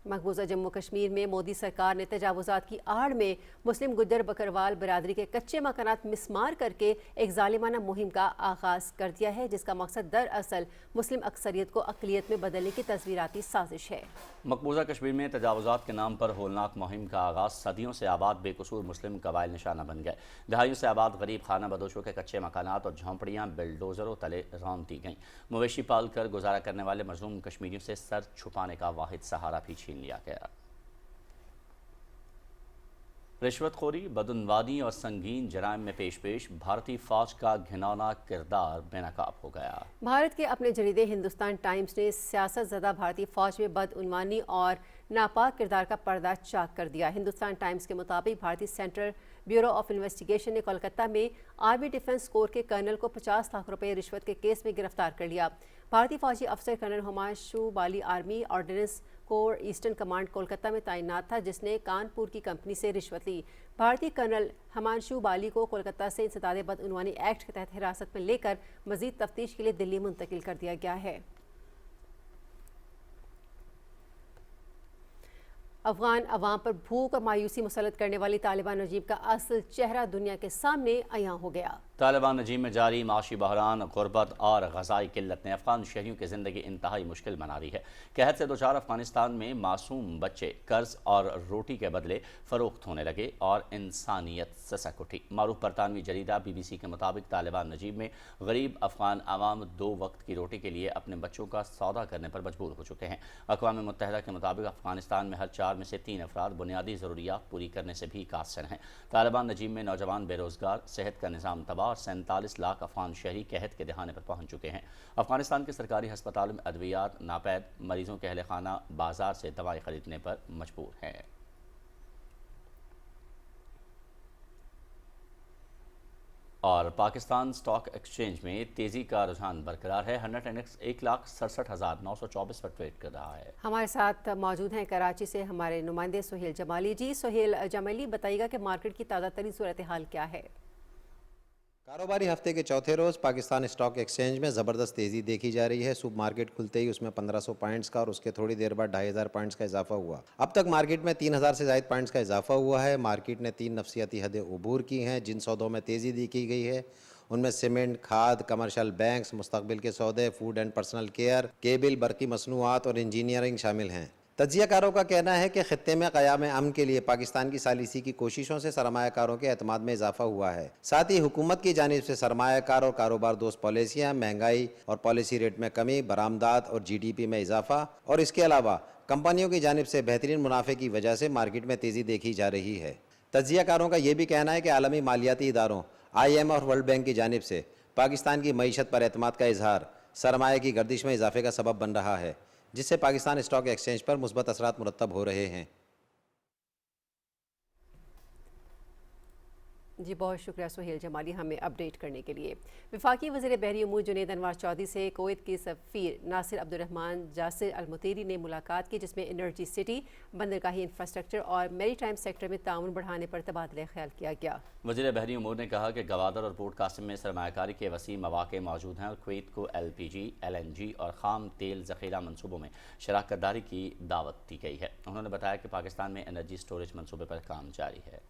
मकबूजा जम्मू कश्मीर में मोदी सरकार ने तजावुज़ात की आड़ में मुस्लिम गुज्जर बकरवाल बरादरी के कच्चे मकानात मिसमार करके एक जालिमाना मुहिम का आगाज़ कर दिया है, जिसका मकसद दरअसल मुस्लिम अक्सरियत को अक़लियत में बदलने की तस्वीराती साजिश है। मकबूजा कश्मीर में तजावुज़ात के नाम पर होलनाक मुहिम का आगाज़ सदियों से आबाद बेकसूर मुस्लिम कबाइल निशाना बन गए। दहाइयों से आबाद गरीब खाना बदोशों के कच्चे मकानात और झोंपड़ियाँ बिल्डोज़रों तले रौंद दी गईं। मवेशी पाल कर गुजारा करने वाले मजलूम कश्मीरियों से सर छुपाने का वाहिद सहारा भी छीन लिया गया। रिश्वतखोरी, बदउनवानी और संगीन जराइम में पेश भारतीय फौज का घिनौना किरदार बेनकाब हो गया। भारत के अपने जरीदे हिंदुस्तान टाइम्स ने सियासत ज़दा भारतीय फौज में बदउनवानी और नापाक किरदार का पर्दा चाक कर दिया। हिंदुस्तान टाइम्स के मुताबिक भारतीय सेंट्रल ब्यूरो ऑफ इन्वेस्टिगेशन ने कोलकाता में आर्मी डिफेंस कोर के कर्नल को 50 लाख रुपए रिश्वत के केस में गिरफ्तार कर लिया। भारतीय फौजी अफसर colonel Humayun Bali army ordnance corps eastern command Kolkata में तैनात था, जिसने कानपुर की कंपनी से रिश्वत ली। भारतीय कर्नल हुमायूं बाली को कोलकाता से इंसदादे बदउनवानी एक्ट के तहत हिरासत में लेकर मजीद तफ्तीश के लिए दिल्ली मुंतकिल कर दिया गया है। अफगान अवाम पर भूख और मायूसी मुसल्लत करने वाली तालिबान रजीम का असल चेहरा दुनिया के सामने अयां हो गया। तालिबान नजीम में जारी माशी बहरान, गुरबत और ग़ज़ाई किल्लत ने अफ़गान शहरियों की ज़िंदगी इंतहाई मुश्किल बना दी है। कहत से दोचार अफ़गानिस्तान में मासूम बच्चे कर्ज और रोटी के बदले फ़रोख्त होने लगे और इंसानियत ससक उठी। मारूफ बरतानवी जरीदा BBC के मुताबिक तालिबान नजीम में गरीब अफ़गान आवाम 2 वक्त की रोटी के लिए अपने बच्चों का सौदा करने पर मजबूर हो चुके हैं। अक़वाम मुत्तहिदा के मुताबिक अफ़गानिस्तान में हर 4 में से 3 अफराद बुनियादी ज़रूरियात पूरी करने से भी कासिर हैं। तालिबान नजीम में नौजवान बेरोज़गार, सेहत का निज़ाम तबाह और 47 लाख अफ़गान शहरी कहत के दहाने पर पहुँच चुके हैं। अफ़गानिस्तान के सरकारी हस्पतालों में अद्वियात नापैद, मरीजों के अहल खाना बाजार से दवाएँ खरीदने पर मजबूर हैं। और पाकिस्तान स्टॉक एक्सचेंज में तेज़ी का रुझान बरकरार है। 100 इंडेक्स 1,67,924 पर ट्रेड कर रहा है। हमारे साथ मौजूद हैं कराची से हमारे नुमाइंदे सुहेल जमाली जी। सुहेल जमाली, बताइएगा कि मार्केट की ताज़ा तरीन सूरत हाल क्या है? कारोबारी हफ्ते के चौथे रोज़ पाकिस्तान स्टॉक एक्सचेंज में ज़बरदस्त तेज़ी देखी जा रही है। सुबह मार्केट खुलते ही उसमें 1500 पॉइंट्स का और उसके थोड़ी देर बाद 2500 पॉइंट्स का इजाफा हुआ। अब तक मार्केट में 3000 से ज़ायद पॉइंट्स का इजाफा हुआ है। मार्केट ने 3 नफसियाती हदें उबूर की हैं। जिन सौदों में तेज़ी देखी गई है उनमें सीमेंट, खाद, कमर्शियल बैंक्स, मुस्तकबिल के सौदे, food and personal care, cable, बरकी मसनूआत और इंजीनियरिंग शामिल हैं। तज्जियाकारों का कहना है कि खित्ते में क़याम अमन के लिए पाकिस्तान की सालिसी की कोशिशों से सरमायाकारों के एतमाद में इजाफा हुआ है। साथ ही हुकूमत की जानिब से सरमायाकार और कारोबार दोस्त पॉलिसियाँ, महंगाई और पॉलिसी रेट में कमी, बरामदात और GDP में इजाफा और इसके अलावा कंपनियों की जानिब से बेहतरीन मुनाफे की वजह से मार्केट में तेज़ी देखी जा रही है। तज्जियाकारों का यह भी कहना है कि आलमी मालियाती इदारों IMF और वर्ल्ड बैंक की जानिब से पाकिस्तान की मईशत पर एतमाद का इजहार सरमाए की गर्दिश में इजाफे का सबब बन रहा है, जिससे पाकिस्तान स्टॉक एक्सचेंज पर मुस्बत असरात मुरतब हो रहे हैं। जी, बहुत शुक्रिया सुहेल जमाली हमें अपडेट करने के लिए। वफाकी वज़ीर बहरी उमूर जुनैद अनवार चौधरी से कुवैत के सफ़ीर नासिर अब्दुर्रहमान जासिर अल-मुतेरी ने मुलाकात की, जिसमें एनर्जी सिटी, बंदरगाही इंफ्रास्ट्रक्चर और मैरी टाइम सेक्टर में ताउन बढ़ाने पर तबादला ख्याल किया गया। वज़ीर बहरी उमूर ने कहा कि गवादर और पोर्ट कासिम में सरमायाकारी के वसी मौक़े मौजूद हैं और कुवैत को LPG, LNG और ख़ाम तेल ज़ख़ीरा मनसूबों में शराकत दारी की दावत दी गई है। उन्होंने बताया कि पाकिस्तान में एनर्जी स्टोरेज मनसूबे पर काम जारी है।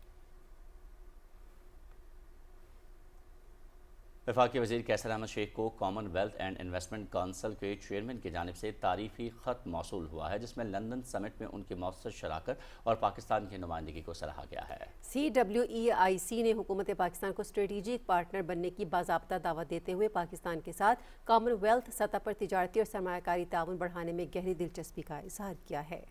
वफाकी वज़ीर कैसर अहमद शेख को कॉमनवेल्थ एंड इन्वेस्टमेंट काउंसिल के चेयरमैन की जानिब से तारीफ़ी ख़त मौसूल हुआ है, जिसमें लंदन समिट में उनकी मौसर शराकत और पाकिस्तान की नुमाइंदगी को सराहा गया है। CWEIC ने हुकूमत पाकिस्तान को स्ट्रेटेजिक पार्टनर बनने की बाज़ाब्ता दावत देते हुए पाकिस्तान के साथ कॉमनवेल्थ सतह पर तिजारती और सरमायाकारी ताउन बढ़ाने में गहरी दिलचस्पी का इजहार किया है।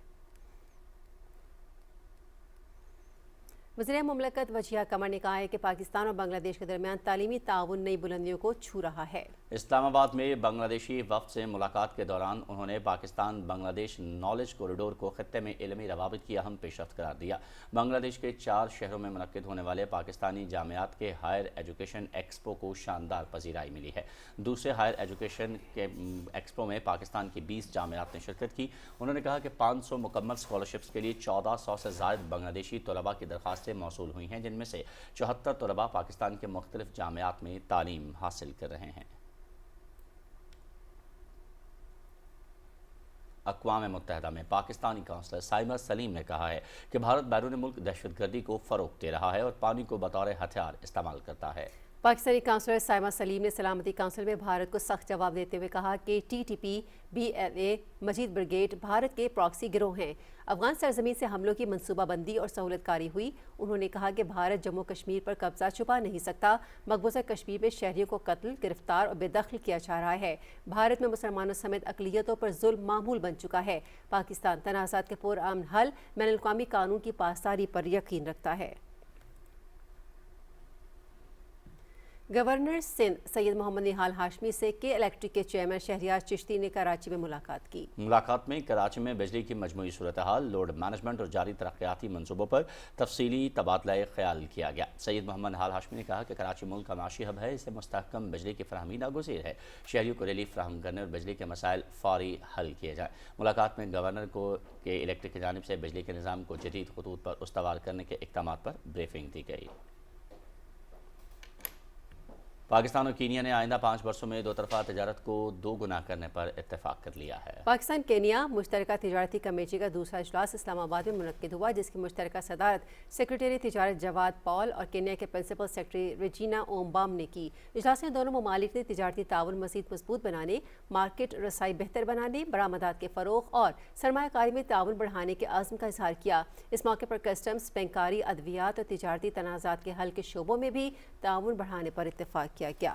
वज़ीर मुमलकत वजिया कमर ने कहा है कि पाकिस्तान और बांग्लादेश के दरमियान तालीमी ताउन नई बुलंदियों को छू रहा है। इस्लामाबाद में बांग्लादेशी वफ़द से मुलाकात के दौरान उन्होंने पाकिस्तान बांग्लादेश नॉलेज कॉरिडोर को खित्ते में इल्मी रवाबित की अहम पेशरफ्त करार दिया। बांग्लादेश के 4 शहरों में मुनक्किद होने वाले पाकिस्तानी जामियात के हायर एजुकेशन एक्सपो को शानदार पजीराई मिली है। दूसरे हायर एजुकेशन के एक्सपो में पाकिस्तान की 20 जामियात ने शिरकत की। उन्होंने कहा कि 500 मुकम्मल स्कॉलरशिप्स के लिए 1400 से ज़ायद बांग्लादेशी तलबा की दरख्वास्त मौसूल हुई हैं, जिनमें से 74 तलबा पाकिस्तान के मुख्तलिफ जामियात में तालीम हासिल कर रहे हैं। अक़वाम मुत्तहिदा में पाकिस्तानी काउंसलर साइमा सलीम ने कहा है कि भारत बैरून मुल्क दहशतगर्दी को फ़रोग़ दे रहा है और पानी को बतौर हथियार इस्तेमाल करता है। पाकिस्तानी काउंसलर साइमा सलीम ने सलामती काउंसिल में भारत को सख्त जवाब देते हुए कहा कि TTP, BLA, मजीद ब्रिगेड भारत के प्रॉक्सी गिरोह हैं। अफगान सरजमीन से हमलों की मनसूबाबंदी और सहूलतकारी हुई। उन्होंने कहा कि भारत जम्मू कश्मीर पर कब्जा छुपा नहीं सकता। मकबूजा कश्मीर में शहरियों को कत्ल, गिरफ्तार और बेदखल किया जा रहा है। भारत में मुसलमानों समेत अक़लियतों पर जुल्म मामूल बन चुका है। पाकिस्तान तनाज़ात के पुरअमन हल, बैनुल-अक़वामी कानून की पासदारी पर यकीन रखता है। गवर्नर सिंध सैयद मोहम्मद निहाल हाशमी से के इलेक्ट्रिक के चेयरमैन शहरियार चिश्ती ने कराची में मुलाकात की। मुलाकात में कराची में बिजली की मजमूई सूरत हाल, लोड मैनेजमेंट और जारी तरक्याती मनसूबों पर तफसीली तबादला ख्याल किया गया। सैयद मोहम्मद निहाल हाशमी ने कहा कि कराची मुल्क का माशी हब है, इसे मुस्तहकम बिजली की फराहमी नागुज़ीर है। शहरियों को रिलीफ फराहम करने और बिजली के मसाइल फौरी हल किए जाएँ। मुलाकात में गवर्नर को के इलेक्ट्रिक की जानिब से बिजली के निज़ाम को जदीद खतूत पर उस्तवार करने के इक़दामात पर ब्रीफिंग दी गई। पाकिस्तान और कीनिया ने आइंदा 5 वर्षों में दो तरफा तजारत को 2 गुना करने पर इत्तेफाक कर लिया है। पाकिस्तान केनिया मुश्तरका तिजारती कमेटी का दूसरा इजलास इस्लामाबाद में मुनक्किद हुआ, जिसकी मुश्तरका सदारत सेक्रेटरी तिजारत जवाद पॉल और केनिया के प्रिंसिपल सेक्रेटरी रेजिना ओमबाम ने की। इजलास में दोनों ममालिक ने तिजारती ताउन मज़ीद मजबूत बनाने, मार्केट रसाई बेहतर बनाने, बरामदात के फ़रोग़ और सरमायाकारी में ताउन बढ़ाने के आज़म का इजहार किया। इस मौके पर कस्टम्स, बैंकारी, अद्वियात और तिजारती तनाज़ात के हल के शोबों में भी ताउन बढ़ाने पर इत्तेफाक किया गया।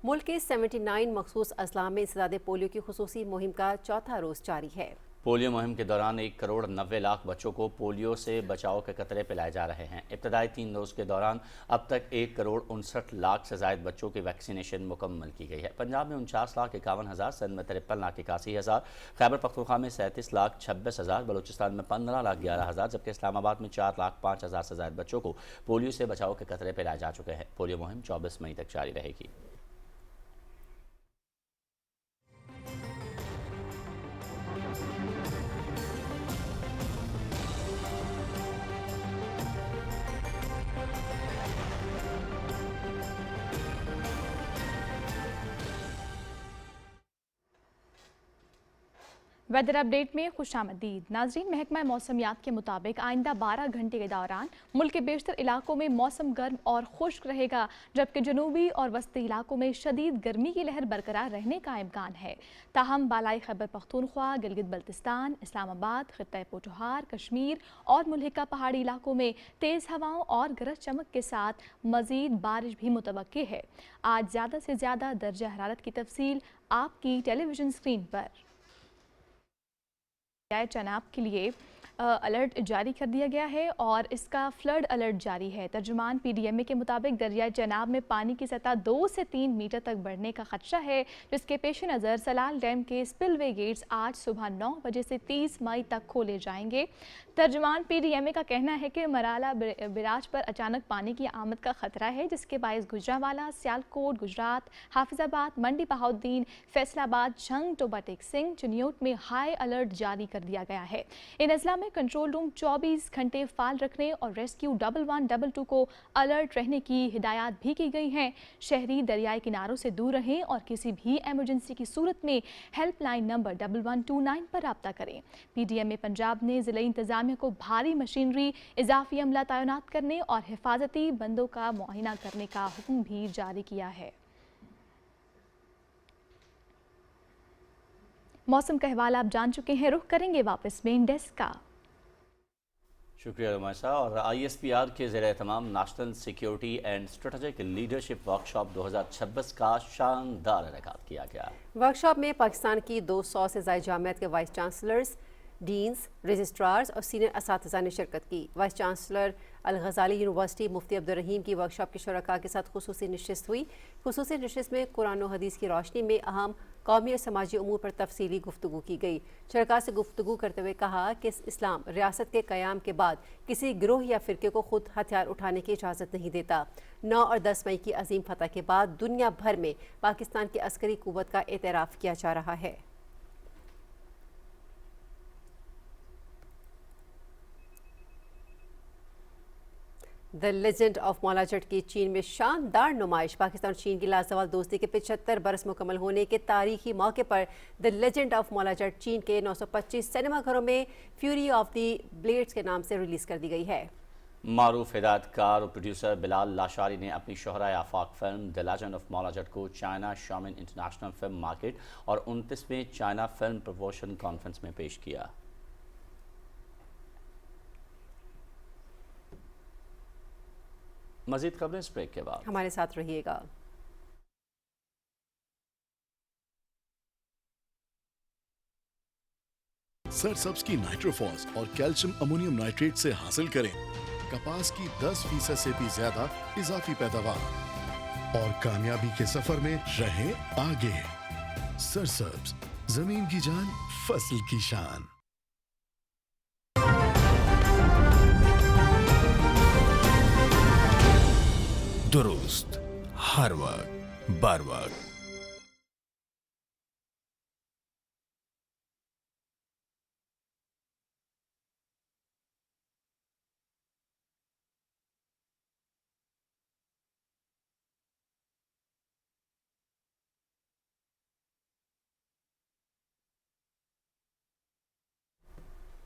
मुल्क के 79 मखसूस अजला में इंसदाद पोलियो की खुसूसी मुहिम का चौथा रोज़ जारी है। पोलियो मुहिम के दौरान 1,90,00,000 बच्चों को पोलियो से बचाव के कतरे पिलाए जा रहे हैं। इब्तदाई 3 रोज़ के दौरान अब तक 1,59,00,000 से ज़ायद बच्चों की वैक्सीनेशन मुकम्मल की गई है। पंजाब में 49,51,000, सिंध में 53,81,000, खैबर पख्तूनख्वा में 37,26,000, बलूचिस्तान में 15,11,000, जबकि इस्लामाबाद में 4,05,000 से ज़ायद बच्चों को पोलियो से बचाव के कतरे पिलाए जा चुके हैं। पोलियो मुहिम 24 मई तक जारी रहेगी। वेदर अपडेट में खुशामदीद। नाजरीन, महकमा मौसमियात के मुताबिक आइंदा 12 घंटे के दौरान मुल्क के बेशतर इलाकों में मौसम गर्म और खुश्क रहेगा, जबकि जनूबी और वस्ती इलाकों में शदीद गर्मी की लहर बरकरार रहने का इम्कान है। ताहम बालाई खैबर पख्तूनख्वा, गिलगित बल्तिस्तान, इस्लामाबाद, खित्ता पोठोहार, कश्मीर और मुल्हिका पहाड़ी इलाकों में तेज़ हवाओं और गरज चमक के साथ मज़ीद बारिश भी मुतवक्की है। आज ज़्यादा से ज़्यादा दर्जा हरारत की तफसील आपकी टेलीविज़न स्क्रीन पर। चनाब के लिए अलर्ट जारी कर दिया गया है और इसका फ्लड अलर्ट जारी है। तर्जुमान PDMA के मुताबिक दरियाए चनाब में पानी की सतह 2 से 3 मीटर तक बढ़ने का खदशा है, जिसके पेश नज़र सलाल डैम के स्पिलवे गेट्स आज सुबह 9 बजे से 30 मई तक खोले जाएंगे। तर्जुमान PDMA का कहना है कि मराला बिराज पर अचानक पानी की आमद का खतरा है, जिसके बायस गुजरांवाला, सियालकोट, गुजरात, हाफिजाबाद, मंडी बहाउद्दीन, फैसलाबाद, झंग, टोबा टेक सिंह, चुनियोट में हाई अलर्ट जारी कर दिया गया है। इन अजला में कंट्रोल रूम 24 घंटे फाल रखने और रेस्क्यू 1122 को अलर्ट रहने की हिदायत भी की गई हैं। शहरी दरियाई किनारों से दूर रहें और किसी भी एमरजेंसी की सूरत में हेल्पलाइन नंबर 1129 पर राब्ता करें। PDMA पंजाब ने ज़िला इंतजामिया को भारी मशीनरी, इजाफी अमला तैनात करने और हिफाजती बंदों का मुआयना करने का हुक्म भी जारी किया है। मौसम का अहवाल आप जान चुके हैं, रुख करेंगे वापस मेन डेस्क का। शुक्रिया रुमैसा। और ISPR के ज़ेर-ए-तमाम national security and strategic leadership workshop 2026 का शानदार इनेकाद किया गया। वर्कशॉप में पाकिस्तान की 200 से ज़ायद जामियात के वाइस चांसलर्स, डीन्स, रजिस्ट्रार्स और सीनियर असातिज़ा ने शिरकत की। वाइस चांसलर अल-गज़ाली यूनिवर्सिटी मुफ्ती अब्दुल रहीम की वर्कशॉप के शुरका के साथ खुसूसी नशिस्त हुई। खुसूसी नशिस्त में कुरान और हदीस की रोशनी में अहम कौमी और समाजी उमूर पर तफसीली गुफ्तगू की गई। शुरका से गुफ्तगू करते हुए कहा कि इस्लाम रियासत के क़याम के बाद किसी गिरोह या फ़िरके को खुद हथियार उठाने की इजाज़त नहीं देता। 9 और 10 मई की अजीम फतह के बाद दुनिया भर में पाकिस्तान की अस्करी क़ुव्वत का एतराफ़ किया जा रहा है। The legend of Maula Jatt की चीन में शानदार नुमाइश। पाकिस्तान और चीन की लाजवाब दोस्ती के 75 बरस मुकम्मल होने के तारीखी मौके पर the legend of Maula Jatt चीन के 925 सिनेमाघरों में फ्यूरी ऑफ द ब्लेड्स के नाम से रिलीज़ कर दी गई है। मारूफ हिदायतकार और प्रोड्यूसर बिलाल लाशारी ने अपनी शोहरा आफाक film the legend of Maula Jatt को चाइना शामिन इंटरनेशनल फिल्म मार्केट और 29वें चाइना फिल्म प्रमोशन कॉन्फ्रेंस में पेश किया। मजीद खबरें इस ब्रेक के बाद, हमारे साथ रहिएगा। सरसब्स की नाइट्रोफॉस और कैल्शियम अमोनियम नाइट्रेट से हासिल करें कपास की 10% से भी ज्यादा इजाफी पैदावार और कामयाबी के सफर में रहें आगे। सरसब्स, जमीन की जान, फसल की शान। दुरुस्त हर वक्त बर वक्त।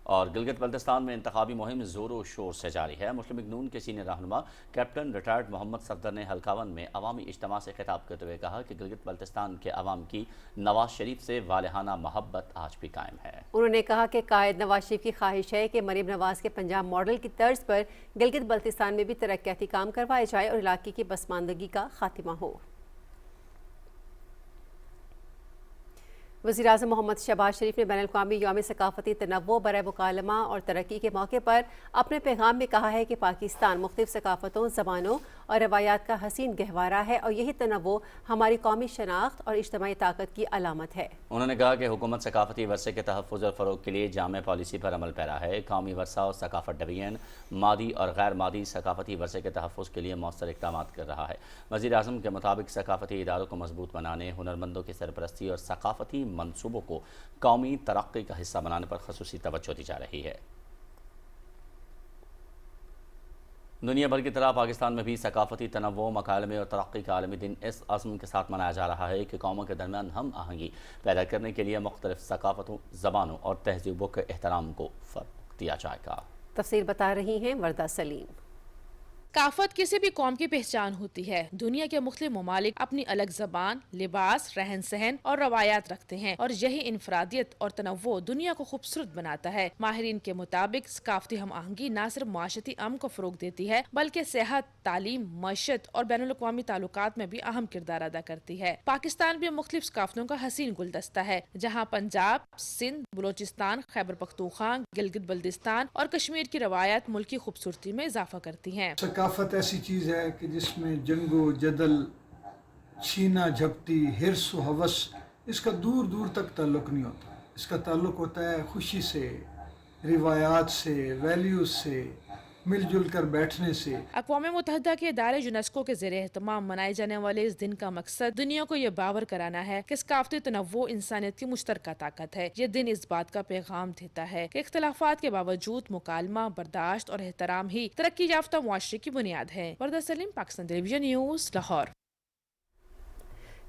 اور گلگت بلتستان میں انتخابی مہم زور و شور سے جاری ہے۔ مسلم لیگ نون کے سینئر رہنما کیپٹن ریٹائرڈ محمد صفدر نے ہلکاون میں عوامی اجتماع سے خطاب کرتے ہوئے کہا کہ گلگت بلتستان کے عوام کی نواز شریف سے والہانہ محبت آج بھی قائم ہے۔ انہوں نے کہا کہ قائد نواز شریف کی خواہش ہے کہ مریم نواز کے پنجاب ماڈل کی طرز پر گلگت بلتستان میں بھی ترقیاتی کام کروائے جائے اور علاقے کی پسماندگی کا خاتمہ ہو۔ وزیراعظم محمد شہباز شریف نے بین الاقوامی یوم ثقافتی تنوع برائے مکالمہ اور ترقی کے موقع پر اپنے پیغام میں کہا ہے کہ پاکستان مختلف ثقافتوں، زبانوں اور روایات کا حسین گہوارہ ہے اور یہی تنوع ہماری قومی شناخت اور اجتماعی طاقت کی علامت ہے۔ انہوں نے کہا کہ حکومت ثقافتی ورثے کے تحفظ اور فروغ کے لیے جامع پالیسی پر عمل پیرا ہے۔ قومی ورثہ اور ثقافت ڈویژن مادی اور غیر مادی ثقافتی ورثے کے تحفظ کے لیے مؤثر اقدامات کر رہا ہے۔ وزیر اعظم کے مطابق ثقافتی اداروں کو مضبوط بنانے، ہنرمندوں کی سرپرستی اور ثقافتی منصوبوں کو قومی ترقی کا حصہ بنانے پر خصوصی توجہ دی جا رہی ہے۔ دنیا بھر کی طرح پاکستان میں بھی ثقافتی تنوع، مکالمے اور ترقی کا عالمی دن اس عزم کے ساتھ منایا جا رہا ہے کہ قوموں کے درمیان ہم آہنگی پیدا کرنے کے لیے مختلف ثقافتوں، زبانوں اور تہذیبوں کے احترام کو فروغ دیا جائے گا۔ تفصیل بتا رہی ہیں وردہ سلیم۔ ثقافت کسی بھی قوم کی پہچان ہوتی ہے۔ دنیا کے مختلف ممالک اپنی الگ زبان، لباس، رہن سہن اور روایات رکھتے ہیں اور یہی انفرادیت اور تنوع دنیا کو خوبصورت بناتا ہے۔ ماہرین کے مطابق ثقافتی ہم آہنگی نہ صرف معاشرتی امن کو فروغ دیتی ہے بلکہ صحت، تعلیم، معیشت اور بین الاقوامی تعلقات میں بھی اہم کردار ادا کرتی ہے۔ پاکستان بھی مختلف ثقافتوں کا حسین گلدستہ ہے، جہاں پنجاب، سندھ، بلوچستان، خیبر پختونخوا، گلگت بلتستان اور کشمیر کی روایات ملک کی خوبصورتی میں اضافہ کرتی ہیں۔ ثقافت ایسی چیز ہے کہ جس میں جنگ و جدل، چھینا جھپٹی، ہرس و ہوس اس کا دور دور تک تعلق نہیں ہوتا۔ اس کا تعلق ہوتا ہے خوشی سے، روایات سے، ویلیوز سے، مل جل کر بیٹھنے سے۔ اقوام متحدہ کے ادارے یونیسکو کے زیر اہتمام منائے جانے والے اس دن کا مقصد دنیا کو یہ باور کرانا ہے کہ ثقافتی تنوع انسانیت کی مشترکہ طاقت ہے۔ یہ دن اس بات کا پیغام دیتا ہے کہ اختلافات کے باوجود مکالمہ، برداشت اور احترام ہی ترقی یافتہ معاشرے کی بنیاد ہے۔ وردہ سلیم، پاکستان ٹیلی ویژن نیوز، لاہور۔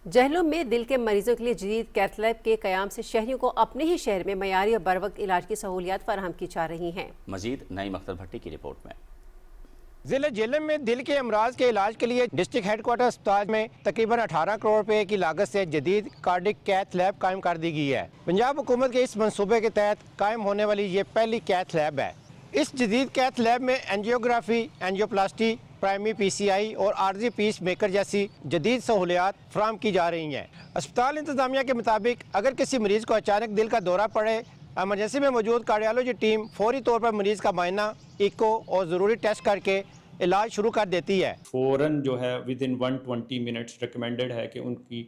جہلم میں دل کے مریضوں کے لیے جدید کیتھ لیب کے قیام سے شہریوں کو اپنے ہی شہر میں معیاری اور بروقت علاج کی سہولیات فراہم کی جا رہی ہیں۔ مزید نعیم اختر بھٹی کی رپورٹ میں۔ ضلع جہلم میں دل کے امراض کے علاج کے لیے ڈسٹرکٹ ہیڈ کوارٹر اسپتال میں تقریباً 18 کروڑ روپے کی لاگت سے جدید کارڈک کیتھ لیب قائم کر دی گئی ہے۔ پنجاب حکومت کے اس منصوبے کے تحت قائم ہونے والی یہ پہلی کیتھ لیب ہے۔ اس جدید کیتھ لیب میں اینجیوگرافی، اینجیوپلاسٹی، پرائمری پی سی آئی اور عارضی پیس میکر جیسی جدید سہولیات فراہم کی جا رہی ہیں۔ اسپتال انتظامیہ کے مطابق اگر کسی مریض کو اچانک دل کا دورہ پڑے، ایمرجنسی میں موجود کارڈیالوجی ٹیم فوری طور پر مریض کا معائنہ، ایکو اور ضروری ٹیسٹ کر کے علاج شروع کر دیتی ہے۔ فوراً جو ہے ودن 120 منٹس ریکمینڈڈ ہے کہ ان کی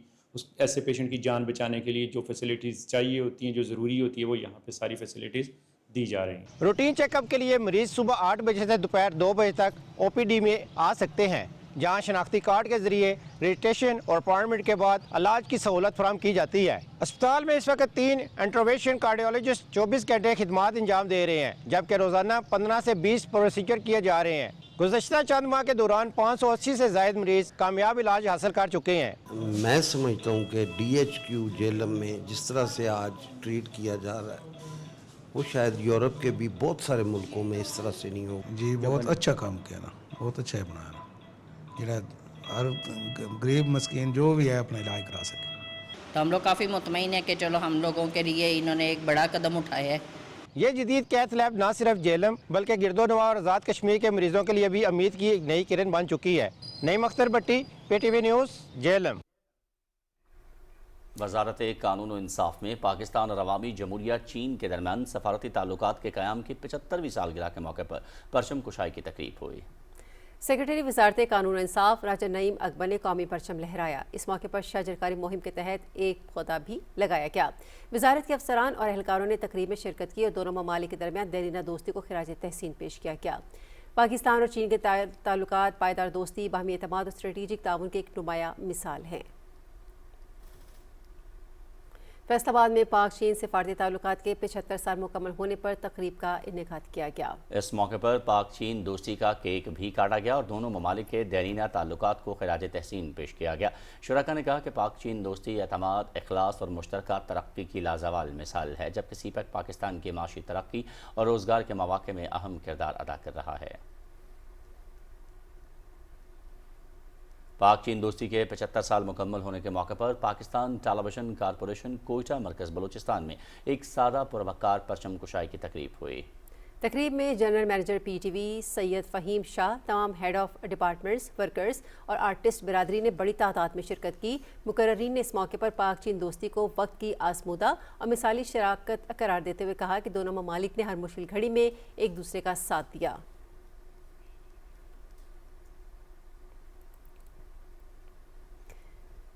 ایسے پیشنٹ کی جان بچانے کے لیے جو فیسلٹیز چاہیے ہوتی ہیں، جو ضروری ہوتی ہے، وہ یہاں پہ ساری فیسلٹیز دی جا رہی ہیں۔ روٹین چیک اپ کے لیے مریض صبح 8 بجے سے دوپہر 2 بجے تک او پی ڈی میں آ سکتے ہیں، جہاں شناختی کارڈ کے ذریعے رجسٹریشن اور اپائنٹمنٹ کے بعد علاج کی سہولت فراہم کی جاتی ہے۔ اسپتال میں اس وقت 3 انٹروینشن کارڈیولوجسٹ 24 گھنٹے خدمات انجام دے رہے ہیں، جبکہ روزانہ 15 سے 20 پروسیجر کیے جا رہے ہیں۔ گزشتہ چند ماہ کے دوران 580 سے زائد مریض کامیاب علاج حاصل کر چکے ہیں۔ میں سمجھتا ہوں کہ ڈی ایچ کیو جہلم میں جس طرح سے آج ٹریٹ کیا جا رہا ہے وہ شاید یورپ کے بھی بہت سارے ملکوں میں اس طرح سے نہیں ہو۔ جی بہت اچھا کام کیا نا، بہت اچھا ہے بنایا نا، جڑا ہر غریب مسکین جو بھی ہے اپنا علاج کرا سکے۔ تو ہم لوگ کافی مطمئن ہیں کہ چلو ہم لوگوں کے لیے انہوں نے ایک بڑا قدم اٹھایا ہے۔ یہ جدید کیتھ لیب نہ صرف جہلم بلکہ گرد و نواح اور آزاد کشمیر کے مریضوں کے لیے بھی امید کی ایک نئی کرن بن چکی ہے۔ Naeem Akhtar Butt, P T V news, Jhelum. وزارت قانون و انصاف میں پاکستان اور عوامی جمہوریہ چین کے درمیان سفارتی تعلقات کے قیام کی 75ویں سالگرہ کے موقع پر پرچم کشائی کی تقریب ہوئی۔ سیکرٹری وزارت قانون و انصاف راجہ نعیم اکبر نے قومی پرچم لہرایا۔ اس موقع پر شجرکاری مہم کے تحت ایک پودا بھی لگایا گیا۔ وزارت کے افسران اور اہلکاروں نے تقریب میں شرکت کی اور دونوں ممالک کے درمیان دیرینہ دوستی کو خراج تحسین پیش کیا گیا۔ پاکستان اور چین کے تعلقات پائیدار دوستی، باہمی اعتماد اور اسٹریٹجک تعاون کی ایک نمایاں مثال ہیں۔ फैसलाबाद में पाक चीन सफारती ताल्लुकात के 75 साल मुकम्मल होने पर तकरीब का इनेकाद किया गया। इस मौके पर पाक चीन दोस्ती का केक भी काटा गया और दोनों ममालिक के देरीना ताल्लुकात को खिराज तहसीन पेश किया गया। शुरका ने कहा कि पाक चीन दोस्ती एतमाद, इखलास और मुश्तरका तरक्की की लाजवाल मिसाल है, जबकि सीपैक पाकिस्तान की माशी तरक्की और रोज़गार के मौके में अहम किरदार अदा कर रहा है। पाक चीन दोस्ती के 75 साल मुकम्मल होने के मौके पर पाकिस्तान टेलीविजन कॉरपोरेशन कोयटा मरकज़ बलूचिस्तान में एक सादा पुरवकार परचम कुशाई की तकरीब हुई। तकरीब में general manager PTV Syed Faheem Shah, तमाम हेड ऑफ डिपार्टमेंट्स, वर्कर्स और आर्टिस्ट बिरादरी ने बड़ी तादाद में शिरकत की। मुकर्ररीन ने इस मौके पर पाक चीन दोस्ती को वक्त की आजमूदा और मिसाली शराकत करार देते हुए कहा कि दोनों ममालिक ने हर मुश्किल घड़ी में एक दूसरे का साथ दिया।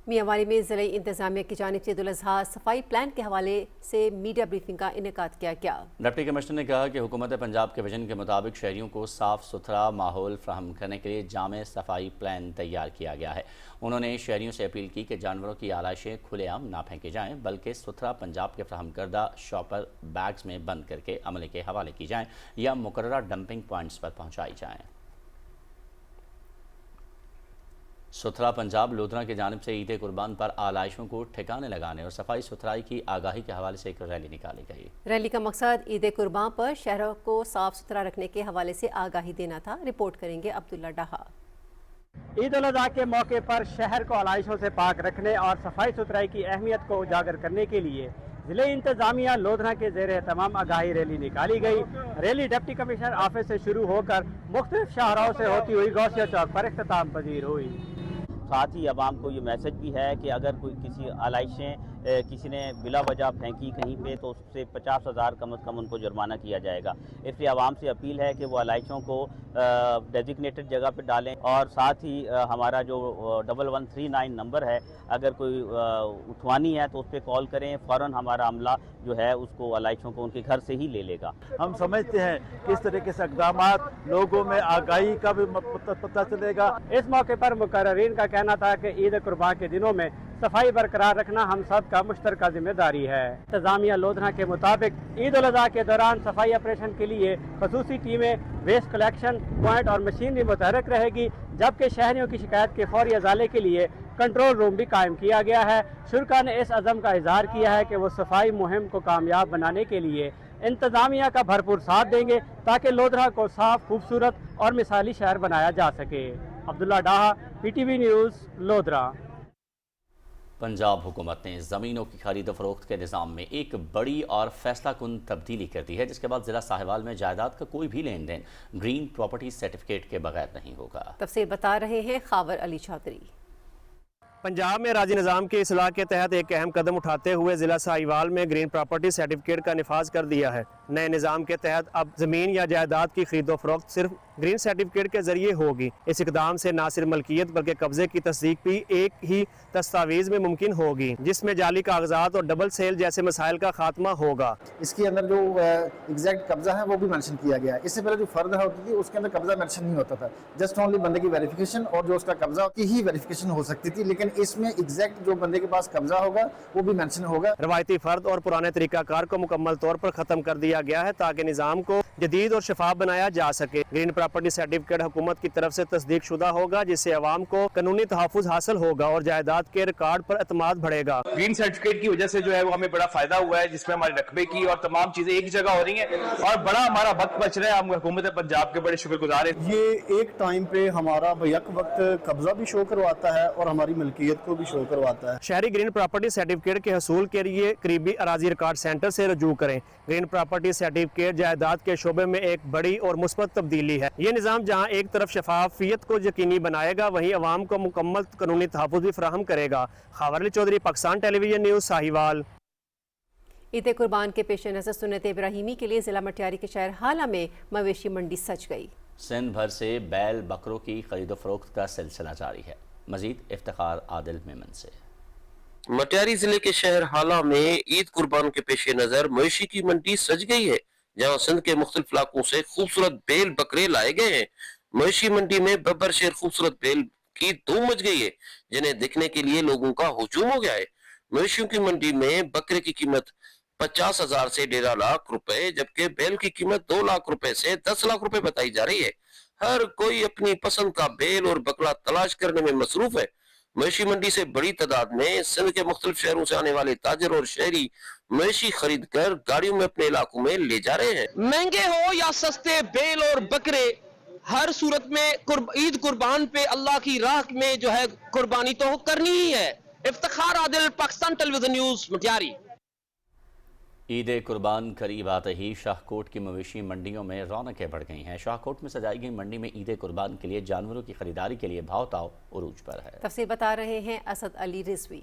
मियांवाली में ज़िला इंतजामिया की जानिब से ईद-उल अज़हा सफाई प्लान के हवाले से मीडिया ब्रीफिंग का इनेकाद किया गया। डिप्टी कमिश्नर ने कहा कि हुकूमत पंजाब के विजन के मुताबिक शहरियों को साफ़ सुथरा माहौल फराहम करने के लिए जामे सफाई प्लान तैयार किया गया है। उन्होंने शहरियों से अपील की कि जानवरों की आलाइशें खुलेआम ना फेंकी जाएँ, बल्कि सुथरा पंजाब के फराहम करदा शॉपर बैग्स में बंद करके अमले के हवाले की जाएँ या मुकर्ररा डंपिंग पॉइंट्स पर पहुँचाई जाएँ। सुथरा पंजाब लोधरा की जानिब से ईद कुर्बान पर आलाइशों को ठिकाने लगाने और सफाई सुथराई की आगाही के हवाले से एक रैली निकाली गई। रैली का मकसद ईद कुर्बान पर शहरों को साफ सुथरा रखने के हवाले से आगाही देना था। रिपोर्ट करेंगे अब्दुल्ला डाहा। ईद उल अज़हा के मौके पर शहर को आलाइशों से पाक रखने और सफाई सुथराई की अहमियत को उजागर करने के लिए जिले इंतजामिया लोधरा के जेर तमाम आगाही रैली निकाली गई। रैली डिप्टी कमिश्नर ऑफिस से शुरू होकर मुख्तलिफ शाहराहों से होती हुई गौसिया चौक पर इख्तिताम पजीर हुई। साथ ही आवाम को ये मैसेज भी है कि अगर कोई किसी आलाइशें किसी ने बिला वजह फेंकी कहीं पे तो उससे 50,000 कम से कम उनको जुर्माना किया जाएगा। इसलिए आवाम से अपील है कि वो आलाइशों को डेजिग्नेटेड जगह पे डालें और साथ ही हमारा जो 1139 नंबर है, अगर कोई उठवानी है तो उस पर कॉल करें, फ़ौरन हमारा अमला जो है उसको आलाइशों को उनके घर से ही ले लेगा। हम समझते हैं कि इस तरीके से इक़दामात लोगों में आगाही का भी पता चलेगा। इस मौके पर मुकर्ररीन का कहना था कि ईद कुर्बान के दिनों में सफाई बरकरार रखना हम सब का मुश्तरका जिम्मेदारी है। इंतजामिया लोधरा के मुताबिक ईद उल अज़हा के दौरान सफाई ऑपरेशन के लिए खसूसी टीमें, वेस्ट कलेक्शन पॉइंट और मशीनरी मुतहरक रहेगी, जबकि शहरियों की शिकायत के फौरी अजाले के लिए कंट्रोल रूम भी कायम किया गया है। शुरका ने इस अज़म का इजहार किया है कि वो सफाई मुहिम को कामयाब बनाने के लिए इंतजामिया का भरपूर साथ देंगे ताकि लोधरा को साफ, खूबसूरत और मिसाली शहर बनाया जा सके। अब्दुल्ला डाहा, PTV न्यूज़, लोधरा। पंजाब हुकूमत ने ज़मीनों की खरीद फरोख्त के निज़ाम में एक बड़ी और फैसला कुन तब्दीली कर दी है, जिसके बाद ज़िला साहिवाल में जायदाद का कोई भी लेन देन ग्रीन प्रॉपर्टी सर्टिफिकेट के बगैर नहीं होगा। तफसील बता रहे हैं खावर अली चौधरी। पंजाब में राजी निज़ाम के इस्लाह के तहत एक अहम कदम उठाते हुए ज़िला साहिवाल में ग्रीन प्रॉपर्टी सर्टिफिकेट का निफाज कर दिया है। नए निज़ाम के तहत अब ज़मीन या जायदाद की खरीदो फरोख्त सिर्फ ग्रीन सर्टिफिकेट के जरिए होगी। इस इकदाम से न सिर्फ मलकियत बल्कि कब्जे की तस्दीक भी एक ही दस्तावेज में मुमकिन होगी, जिसमें जाली कागजात और डबल सेल जैसे मसाइल का खात्मा होगा। इसके अंदर जो एग्जैक्ट कब्जा है वो भी मेंशन किया गया है। इससे पहले जो फर्द होती थी उसके अंदर कब्जा मेंशन नहीं होता था, जस्ट ओनली बंदे की वेरिफिकेशन और जो उसका कब्जा की ही वेरिफिकेशन हो सकती थी, लेकिन इसमें एग्जैक्ट जो बंदे के पास कब्जा होगा वो भी मेंशन होगा। रवायती फर्द और पुराने तरीकाकार को मुकम्मल तौर पर खत्म कर दिया गया है ताकि निज़ाम को जदीद और शफाफ बनाया जा सके। ग्रीन प्रॉपर्टी सर्टिफिकेट हुकूमत की तरफ से तस्दीक शुदा होगा, जिससे अवाम को कानूनी तहफ़्फ़ुज़ हासिल होगा और जायदाद के रिकॉर्ड पर एतमाद बढ़ेगा। ग्रीन सर्टिफिकेट की वजह से जो है वो हमें बड़ा फायदा हुआ है, जिसमें हमारे रकबे की और तमाम चीजें एक जगह हो रही हैं और बड़ा हमारा वक्त बच रहा है। हम हुकूमत पंजाब के बड़े शुक्रगुजार हैं। ये एक टाइम पे हमारा बैक वक्त कब्जा भी शो करवाता है और हमारी मलकियत को भी शो करवाता है। शहरी ग्रीन प्रॉपर्टी सर्टिफिकेट के हसूल के लिए करीबी अराजी रिकॉर्ड सेंटर से रजू करें। ग्रीन प्रॉपर्टी सर्टिफिकेट जायदाद के शोबे में एक बड़ी और मुस्बत तब्दीली है। ये निज़ाम जहाँ एक तरफ शफाफियत को यकीनी बनाएगा, वहीं अवाम को मुकम्मल कानूनी तहफ़्फ़ुज़ भी फराहम करेगा। Khawar Ali Chaudhry, Pakistan television news, Sahiwal. ईद कुर्बान के पेश नज़र सुन्नत इब्राहिमी के लिए ज़िला मटियारी के शहर हाला में मवेशी मंडी सज गई। सिंध भर से बैल बकरों की खरीदो फरोख्त का सिलसिला जारी है। मजीद इफ्तिखार आदिल मेमन से। मटियारी जिले के शहर हाला में ईद कुर्बान के पेश नजर मवेशी की मंडी सज गई है, जहां सिंध के मुख्तलिफ इलाकों से खूबसूरत बैल बकरे लाए गए हैं। मवेशी मंडी में बब्बर शेर खूबसूरत बैल की धूम मच गई है, जिन्हें देखने के लिए लोगों का हुजूम हो गया है। मवेशियों की मंडी में बकरे की कीमत 50,000 से 1.5 लाख रुपए, जबकि बैल की कीमत 2 लाख रुपए से 10 लाख रुपए बताई जा रही है। हर कोई अपनी पसंद का बैल और बकरा तलाश करने में मसरूफ है। मवेशी मंडी से बड़ी तादाद में सिंध के मुख्तलिफ शहरों से आने वाले ताजर और शहरी मवेशी खरीद कर गाड़ियों में अपने इलाकों में ले जा रहे हैं। महंगे हो या सस्ते बैल और बकरे, हर सूरत में ईद कुर्बान पे अल्लाह की राह में जो है कुर्बानी तो करनी ही है। Iftikhar Adil, Pakistan television news, Matiari. ईद कुर्बान करीब आते ही शाहकोट की मवेशी मंडियों में रौनकें बढ़ गई हैं। शाहकोट में सजाई गई मंडी में ईद कुर्बान के लिए जानवरों की खरीदारी के लिए भाव ताव उरूज पर है। तफसील बता रहे हैं असद अली रिजवी।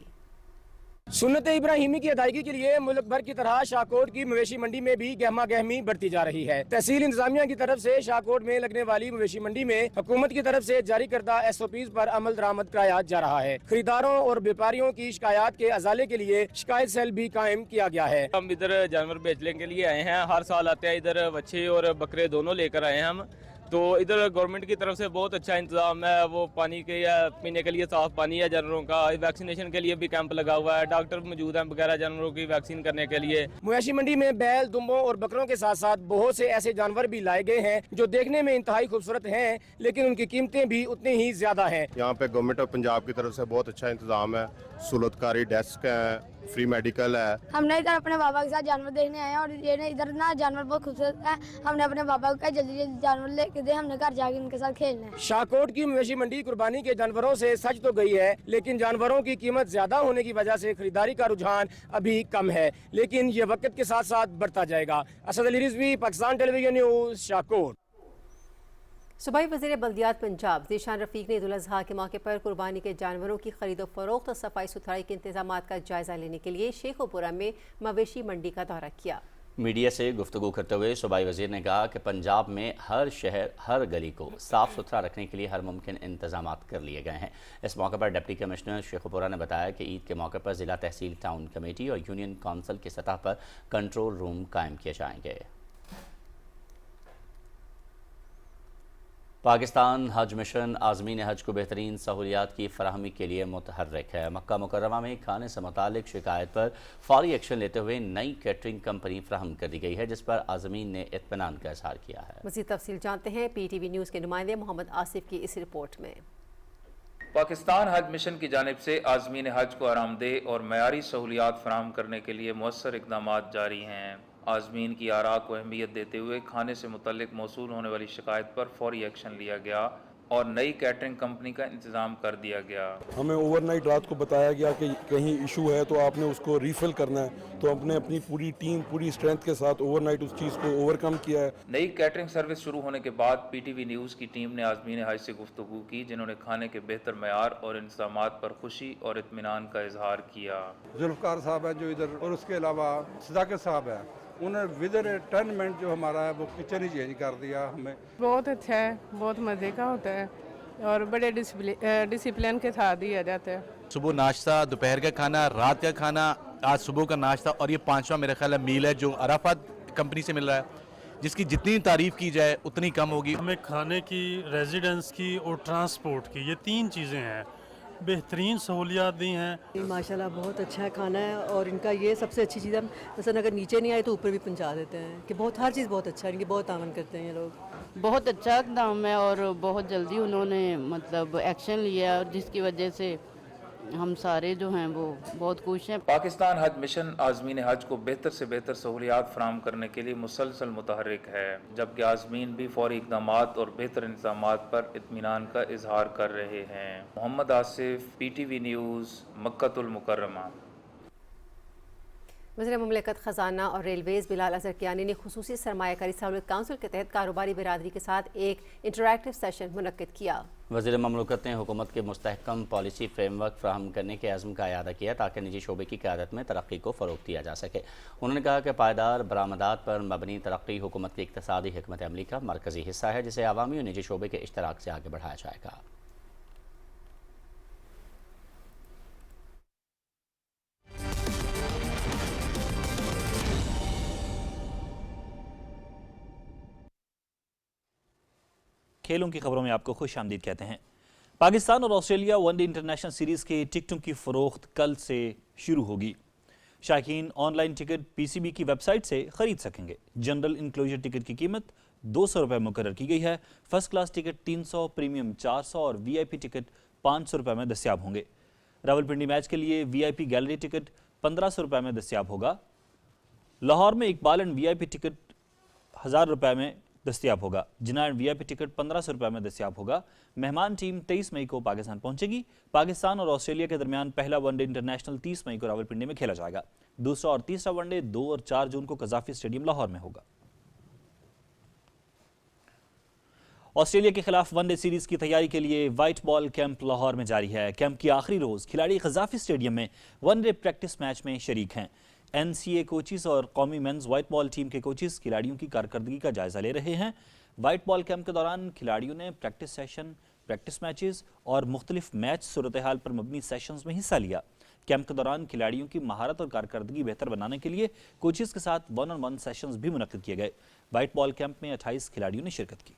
सुन्नत इब्राहिमी की अदायगी के लिए मुल्क भर की तरह शाहकोट की मवेशी मंडी में भी गहमा गहमी बढ़ती जा रही है। तहसील इंतजामिया की तरफ से शाहकोट में लगने वाली मवेशी मंडी में हुकूमत की तरफ से जारी करदा SOPs पर अमल दरामद कराया जा रहा है। खरीदारों और व्यापारियों की शिकायत के अजाले के लिए शिकायत सेल भी कायम किया गया है। हम इधर जानवर बेचने के लिए आए हैं, हर साल आते हैं इधर, बच्चे और बकरे दोनों लेकर आए हैं हम। तो इधर गवर्नमेंट की तरफ से बहुत अच्छा इंतजाम है, वो पानी के या पीने के लिए साफ पानी है जानवरों का, वैक्सीनेशन के लिए भी कैंप लगा हुआ है, डॉक्टर मौजूद हैं वगैरह जानवरों की वैक्सीन करने के लिए। मवेशी मंडी में बैल, दुम्बों और बकरों के साथ साथ बहुत से ऐसे जानवर भी लाए गए हैं जो देखने में इंतहाई खूबसूरत हैं, लेकिन उनकी कीमतें भी उतनी ही ज्यादा हैं। यहाँ पे गवर्नमेंट ऑफ पंजाब की तरफ से बहुत अच्छा इंतजाम है, सहूलतकारी डेस्क है, फ्री मेडिकल है। हमने इधर अपने बाबा के साथ जानवर देखने आए हैं और ये इधर ना जानवर बहुत खूबसूरत है। हमने अपने बाबा को जल्दी जल्दी जानवर लेके दे, हमने घर जाके उनके साथ खेलना है। शाहकोट की मवेशी मंडी कुर्बानी के जानवरों से सज तो गई है, लेकिन जानवरों की कीमत ज्यादा होने की वजह से खरीदारी का रुझान अभी कम है, लेकिन ये वक्त के साथ साथ बढ़ता जाएगा। Asad Ali Rizvi, Pakistan television news, Shahkot. सूबाई वज़ीर बल्दियात पंजाब ज़ीशान रफ़ीक ने ईद उल अज़हा के मौके पर कुर्बानी के जानवरों की खरीदो फरोख्त और सफाई सुथराई के इंतजाम का जायज़ा लेने के लिए शेखोपुरा में मवेशी मंडी का दौरा किया। मीडिया से गुफ्तगू करते हुए सूबाई वज़ीर ने कहा कि पंजाब में हर शहर, हर गली को साफ़ सुथरा रखने के लिए हर मुमकिन इंतजाम कर लिए गए हैं। इस मौके पर डिप्टी कमिश्नर शेखोपुरा ने बताया कि ईद के मौके पर ज़िला तहसील, टाउन कमेटी और यूनियन काउंसिल की सतह पर कंट्रोल रूम कायम किए जाएंगे। पाकिस्तान हज मिशन आज़मीन हज को बेहतरीन सहूलियात की फराहमी के लिए मुतहर्रिक है। मक्का मुकर्रमा में खाने से मुतालिक शिकायत पर फौरी एक्शन लेते हुए नई कैटरिंग कंपनी फराहम कर दी गई है, जिस पर आज़मीन ने इत्मीनान का इज़हार किया है। मज़ीद तफसील जानते हैं PTV न्यूज़ के नुमाइंदे मोहम्मद आसिफ की इस रिपोर्ट में। पाकिस्तान हज मिशन की जानिब से आज़मीन हज को आरामदेह और मयारी सहूलियात फराहम करने के लिए मौसर इक़दाम जारी हैं। आज़मीन की आरा को अहमियत देते हुए खाने से मुतल्लिक मौसूल होने वाली शिकायत पर फौरी एक्शन लिया गया और नई कैटरिंग कंपनी का इंतज़ाम कर दिया गया। हमें ओवरनाइट रात को बताया गया कि कहीं इशू है तो आपने उसको रीफिल करना है, तो हमने अपनी पूरी टीम, पूरी स्ट्रेंथ के साथ ओवरनाइट उस चीज़ को ओवरकम किया है। नई कैटरिंग सर्विस शुरू होने के बाद PTV न्यूज़ की टीम ने आज़मीन हज से गुफ्तगू की, जिन्होंने खाने के बेहतर मयार और इंतजाम पर खुशी और इत्मीनान का इजहार किया। जुल्फ़कार साहब है जो इधर, और उसके अलावा सदाकत साहब है, उन्होंने विद रिटर्नमेंट जो हमारा है वो किचन ही चेंज कर दिया हमें। बहुत अच्छा है, बहुत मज़े का होता है और बड़े डिसिप्लिन के साथ दिया जाता है। सुबह नाश्ता, दोपहर का खाना, रात का खाना, आज सुबह का नाश्ता और ये 5वां मेरा ख्याल है मील है जो अराफात कंपनी से मिल रहा है, जिसकी जितनी तारीफ़ की जाए उतनी कम होगी। हमें खाने की, रेजिडेंस की और ट्रांसपोर्ट की, ये 3 चीज़ें हैं, बेहतरीन सहूलियात दी हैं। माशाल्लाह बहुत अच्छा है खाना है और इनका ये सबसे अच्छी चीज़, हम مثلا अगर नीचे नहीं आए तो ऊपर भी पहुंचा देते हैं कि बहुत हर चीज़ बहुत अच्छा है, इनकी बहुत तावन करते हैं ये लोग। बहुत अच्छा दाम है और बहुत जल्दी उन्होंने मतलब एक्शन लिया और जिसकी वजह से हम सारे जो हैं वो बहुत खुश हैं। पाकिस्तान हज मिशन आज़मीन हज को बेहतर से बेहतर सहूलियात फराहम करने के लिए मुसलसल मुतहर्रिक है, जबकि आज़मीन भी फौरी इक़दामात और बेहतर इंतजाम पर इत्मीनान का इजहार कर रहे हैं। मोहम्मद आसिफ, PTV न्यूज़, मक्कातुल मुकर्रमा। वज़ीर मुमलिकत ख़जाना और रेलवेज़ बिलाल अज़हर कियानी ने खुसूसी सरमायाकारी सहूलत काउंसिल के तहत कारोबारी बिरादरी के साथ एक इंटरैक्टिव सेशन मुनक्किद किया। वज़ीर मुमलिकत ने हुकूमत के मुस्तहकम पॉलिसी फ्रेमवर्क फ्राहम करने के अज़्म का इयादा किया ताकि निजी शोबे की क़यादत में तरक्की को फ़रोग़ दिया जा सके। उन्होंने कहा कि पायदार बरामदात पर मबनी तरक्की हुकूमत की इक़्तिसादी हिकमत अमली का मरकज़ी हिस्सा है, जिसे अवामी और निजी शोबे के इश्तराक से आगे बढ़ाया जाएगा। खेलों की खबरों में आपको खुश आमदीद कहते हैं। पाकिस्तान और ऑस्ट्रेलिया वनडे इंटरनेशनल सीरीज के टिकटों की फरोख्त कल से शुरू होगी। शायकीन ऑनलाइन टिकट पीसीबी की वेबसाइट से खरीद सकेंगे। जनरल इंक्लोजर टिकट की कीमत 200 रुपये मुकर्रर की गई है। फर्स्ट क्लास टिकट 300, प्रीमियम 400 और वीआईपी टिकट 500 रुपये में दस्तियाब होंगे। रावलपिंडी मैच के लिए वीआईपी गैलरी टिकट 1500 रुपये में दस्तियाब होगा। लाहौर में इकबाल एंड वीआईपी टिकट 1000 रुपये में दस्तियाब होगा। जिना एंड वीआईपी टिकट 1500 रुपये में दस्तियाब होगा। मेहमान टीम 23 मई को पाकिस्तान पहुंचेगी। पाकिस्तान और ऑस्ट्रेलिया के दरमियान पहला वनडे इंटरनेशनल 30 मई को रावलपिंडी में खेला जाएगा। दूसरा और तीसरा वनडे 2 और 4 जून को कजाफी स्टेडियम लाहौर में होगा। ऑस्ट्रेलिया के खिलाफ वनडे सीरीज की तैयारी के लिए व्हाइट बॉल कैंप लाहौर में जारी है। कैंप की आखिरी रोज खिलाड़ी कजाफी स्टेडियम में वनडे प्रैक्टिस मैच में शरीक हैं। एनसीए कोचिस और कौमी मेंस व्हाइट बॉल टीम के कोचिस खिलाड़ियों की कारकर्दगी का जायजा ले रहे हैं। व्हाइट बॉल कैंप के दौरान खिलाड़ियों ने प्रैक्टिस सेशन, प्रैक्टिस मैचेस और मुख्तलिफ मैच सूरत हाल पर मबनी सेशंस में हिस्सा लिया। कैंप के दौरान खिलाड़ियों की महारत और कारकर्दगी बेहतर बनाने के लिए कोचिस के साथ 1-on-1 सेशंस भी मुनक्किद किए गए। व्हाइट बॉल कैंप में 28 खिलाड़ियों ने शिरकत की।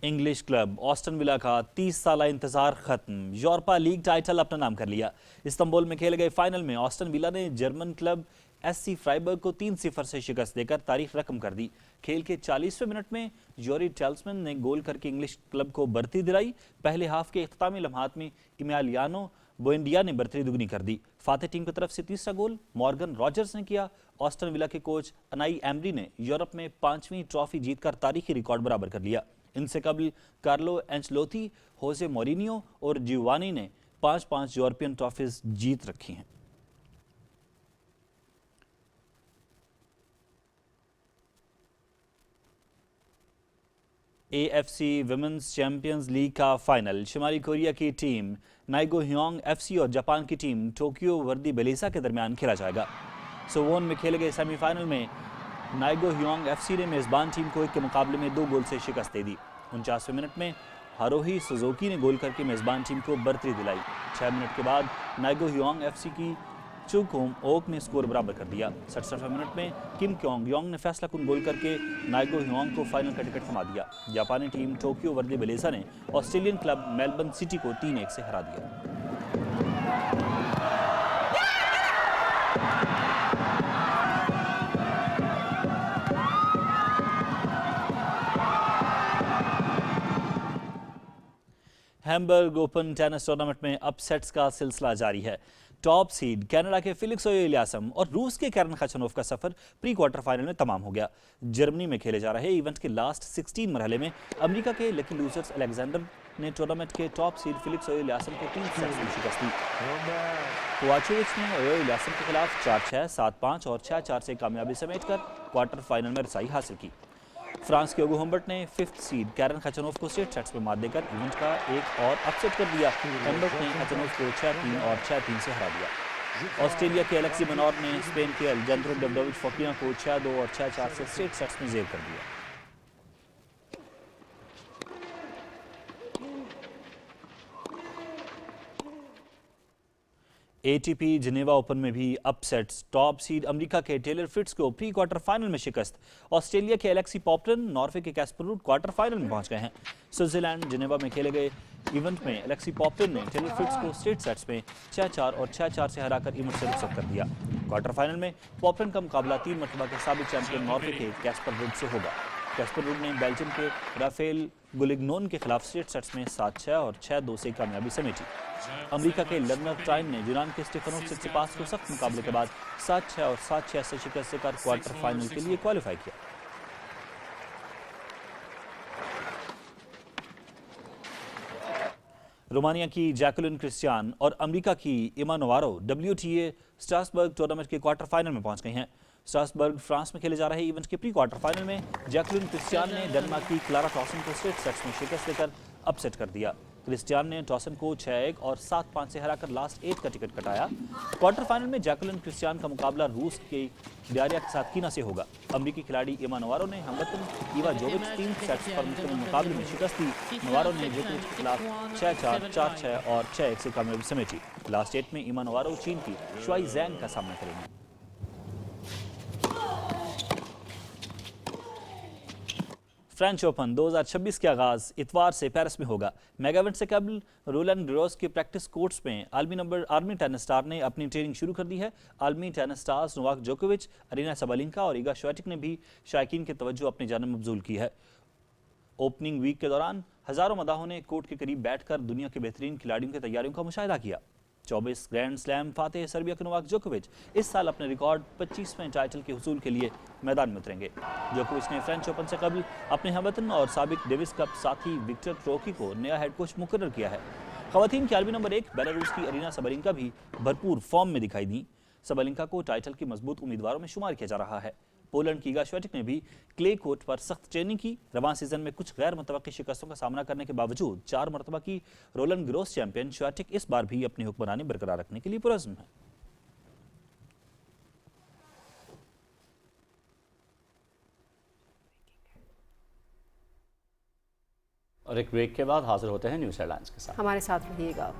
इंग्लिश क्लब ऑस्टन विला का 30 साला इंतजार खत्म। यूरोपा लीग टाइटल अपना नाम कर लिया। इस्तांबुल में खेले गए फाइनल में ऑस्टन विला ने जर्मन क्लब एससी फ्राइबर्ग को 3-0 से शिकस्त देकर तारीख रकम कर दी। खेल के 40वें मिनट में जोरी टेल्समैन ने गोल करके इंग्लिश क्लब को बढ़ती दिलाई। पहले हाफ के इख्तितामी लम्हात में इमालियानो बोएंडिया ने बढ़ती दुगनी कर दी। फातेह टीम की तरफ से तीसरा गोल मॉर्गन रॉजर्स ने किया। ऑस्टन विला के कोच अनाई एमरी ने यूरोप में 5वीं ट्रॉफी जीतकर तारीखी रिकॉर्ड बराबर कर लिया। इनसे कबल कार्लो एंचलोती, होसे मोरिनियो और जिवानी ने 5-5 यूरोपियन ट्रॉफीज जीत रखी हैं। एएफसी विमेंस चैंपियंस लीग का फाइनल शुमाली कोरिया की टीम नाइगो ह्योंग एफसी और जापान की टीम टोक्यो वर्दी बेलेसा के दरमियान खेला जाएगा। सोवोन में खेले गए सेमीफाइनल में नाइगो ह्योंग एफसी ने मेजबान टीम को 1 के मुकाबले में 2 गोल से शिकस्त दे दी। 49वें मिनट में हारोही सुजुकी ने गोल करके मेजबान टीम को बढ़ती दिलाई। 6 मिनट के बाद नाइगो ह्योंग एफसी की चुकोम ओक ने स्कोर बराबर कर दिया। 67वें मिनट में किम क्योंग योंग ने फैसला कुन गोल करके नाइगो ह्योंग को फाइनल का टिकट थमा दिया। जापानी टीम टोक्यो वर्दी बेलेसा ने ऑस्ट्रेलियन क्लब मेलबर्न सिटी को 3-1 से हरा दिया। हैम्बर्ग ओपन टेनिस टूर्नामेंट में अपसेट्स का सिलसिला जारी है। टॉप सीड कनाडा के फेलिक्स ओयलियासम और रूस के कैरन खचनोव का सफर प्री क्वार्टर फाइनल में तमाम हो गया। जर्मनी में खेले जा रहे इवेंट के लास्ट 16 मरहले में अमेरिका के लकी लूजर्स अलेक्जेंडर ने टूर्नामेंट के टॉप सीड फेलिक्स ओयलियासम को 3 सेट्स में शिकस्त दी। कोवाचोविच ने ओयलियासम के खिलाफ 4-6, 7-5 और 6-4 से कामयाबी समेटकर क्वार्टर फाइनल में रसाई हासिल की। फ्रांस के ओगो हम्बर्ट ने 5th सीड कैरन खचनोव को स्ट्रेट सेट्स में मात देकर इवेंट का एक और अपसेट कर दिया। हम्बर्ट ने खचनोव को 6-3 और 6-3 से हरा दिया। ऑस्ट्रेलिया के एलेक्सी मनोर ने स्पेन के अलेजांद्रो डेविडोविच फोकिना को 6-2 और 6-4 से स्ट्रेट सेट्स में जेब कर दिया। एटीपी जिनेवा ओपन में भी अपसेट्स। टॉप सीड अमेरिका के टेलर फ्रिट्ज को प्री क्वार्टर फाइनल में शिकस्त। ऑस्ट्रेलिया के एलेक्सी पॉपटन, नॉर्वे के कैस्पर रूड क्वार्टर फाइनल में पहुंच गए हैं। स्विट्जरलैंड जिनेवा में खेले गए इवेंट में एलेक्सी पॉपटन ने टेलर फ्रिट्ज को स्ट्रेट सेट्स में 6-4 और 6-4 से हराकर इवेंट से रुखसत कर दिया। क्वार्टर फाइनल में पॉपटन का मुकाबला 3 मरतबा के साबिक चैंपियन नॉर्वे के कैस्पर रूड से होगा। कैस्पर रूड ने बेल्जियम के राफेल गुलिग्नोन के खिलाफ स्ट्रेट सेट्स में 7-6 और 6-2 से कामयाबी समेटी। अमेरिका के लर्नर ट्राइन ने यूनान के स्टेफानोस सित्सिपास को सख्त मुकाबले के बाद 7-6 और 7-6 से शिकस्त देकर क्वार्टर फाइनल के लिए क्वालिफाई किया। रोमानिया की जैकुलिन क्रिस्टियान और अमेरिका की इमा नोवारो WTA स्ट्रासबर्ग टूर्नामेंट के क्वार्टर फाइनल में पहुंच गई हैं। स्ट्रासबर्ग फ्रांस में खेले जा रहे इवेंट के प्री क्वार्टर फाइनल में जैकुलिन क्रिस्टियान ने डेनमार्क की क्लारा टॉसन को स्ट्रेट सेट्स में शिकस्त देकर अपसेट कर दिया। क्रिस्टियान ने टॉसन को 6-1 और 7-5 से हराकर लास्ट 8 का टिकट कटाया। क्वार्टर फाइनल में जैकुलिन क्रिस्टियान का मुकाबला रूस के डारिया के साथ कीना से होगा। अमेरिकी खिलाड़ी इमा नोवारो ने हमवतन इवा जोविच 3 सेट्स पर मुश्तमिल मुकाबले में शिकस्त दी। नोवारो ने जोकोविच के खिलाफ 6-4, 4-6 और 6-1 से कामयाबी समेटी। लास्ट 8 में इमा नोवारो चीन की शुआई जैंग का सामना करेंगे। फ्रेंच ओपन 2026 के आगाज इतवार से पेरिस में होगा। मेगा इवेंट से कबल रोलैंड गैरोस के प्रैक्टिस कोर्ट्स में आलमी टेनिस स्टार ने अपनी ट्रेनिंग शुरू कर दी है। आलमी टेनिस स्टार्स नोवाक जोकोविच, अरीना सबलिंका और इगा श्वेटिक ने भी शायकीन की तवज्जो अपनी जानिब मबजूल की है। ओपनिंग वीक के दौरान हजारों मदाहों ने कोर्ट के करीब बैठकर दुनिया के बेहतरीन खिलाड़ियों की तैयारियों का मुशाहिदा किया। 24 ग्रैंड स्लैम फातेह सर्बिया के नोवाक जोकोविच इस साल अपने रिकॉर्ड 25वें टाइटल के हुसूल के लिए मैदान में उतरेंगे। जोकोविच ने फ्रेंच ओपन से कबल अपने हमवतन और साबिक डेविस कप साथी विक्टर ट्रोकी को नया हेड कोच मुकर्रर किया है। खवातीन की आलमी नंबर 1 बेलारूस की अरीना सबलिंका भी भरपूर फॉर्म में दिखाई दी। सबलिंका को टाइटल की मजबूत उम्मीदवारों में शुमार किया जा रहा है। पोलैंड की इगा श्वेटिक ने भी क्ले कोर्ट पर सख्त ट्रेनिंग की। रवां सीजन में कुछ गैर मुतवक्की शिकस्तों का सामना करने के बावजूद 4 मरतबा की रोलैंड गैरोस चैंपियन श्वेटिक इस बार भी अपनी हुक्मरानी बरकरार रखने के लिए पुरज़्म है। और एक ब्रेक के बाद हाजिर होते हैं न्यूज़ हेडलाइंस के साथ। हमारे साथ रहिएगा।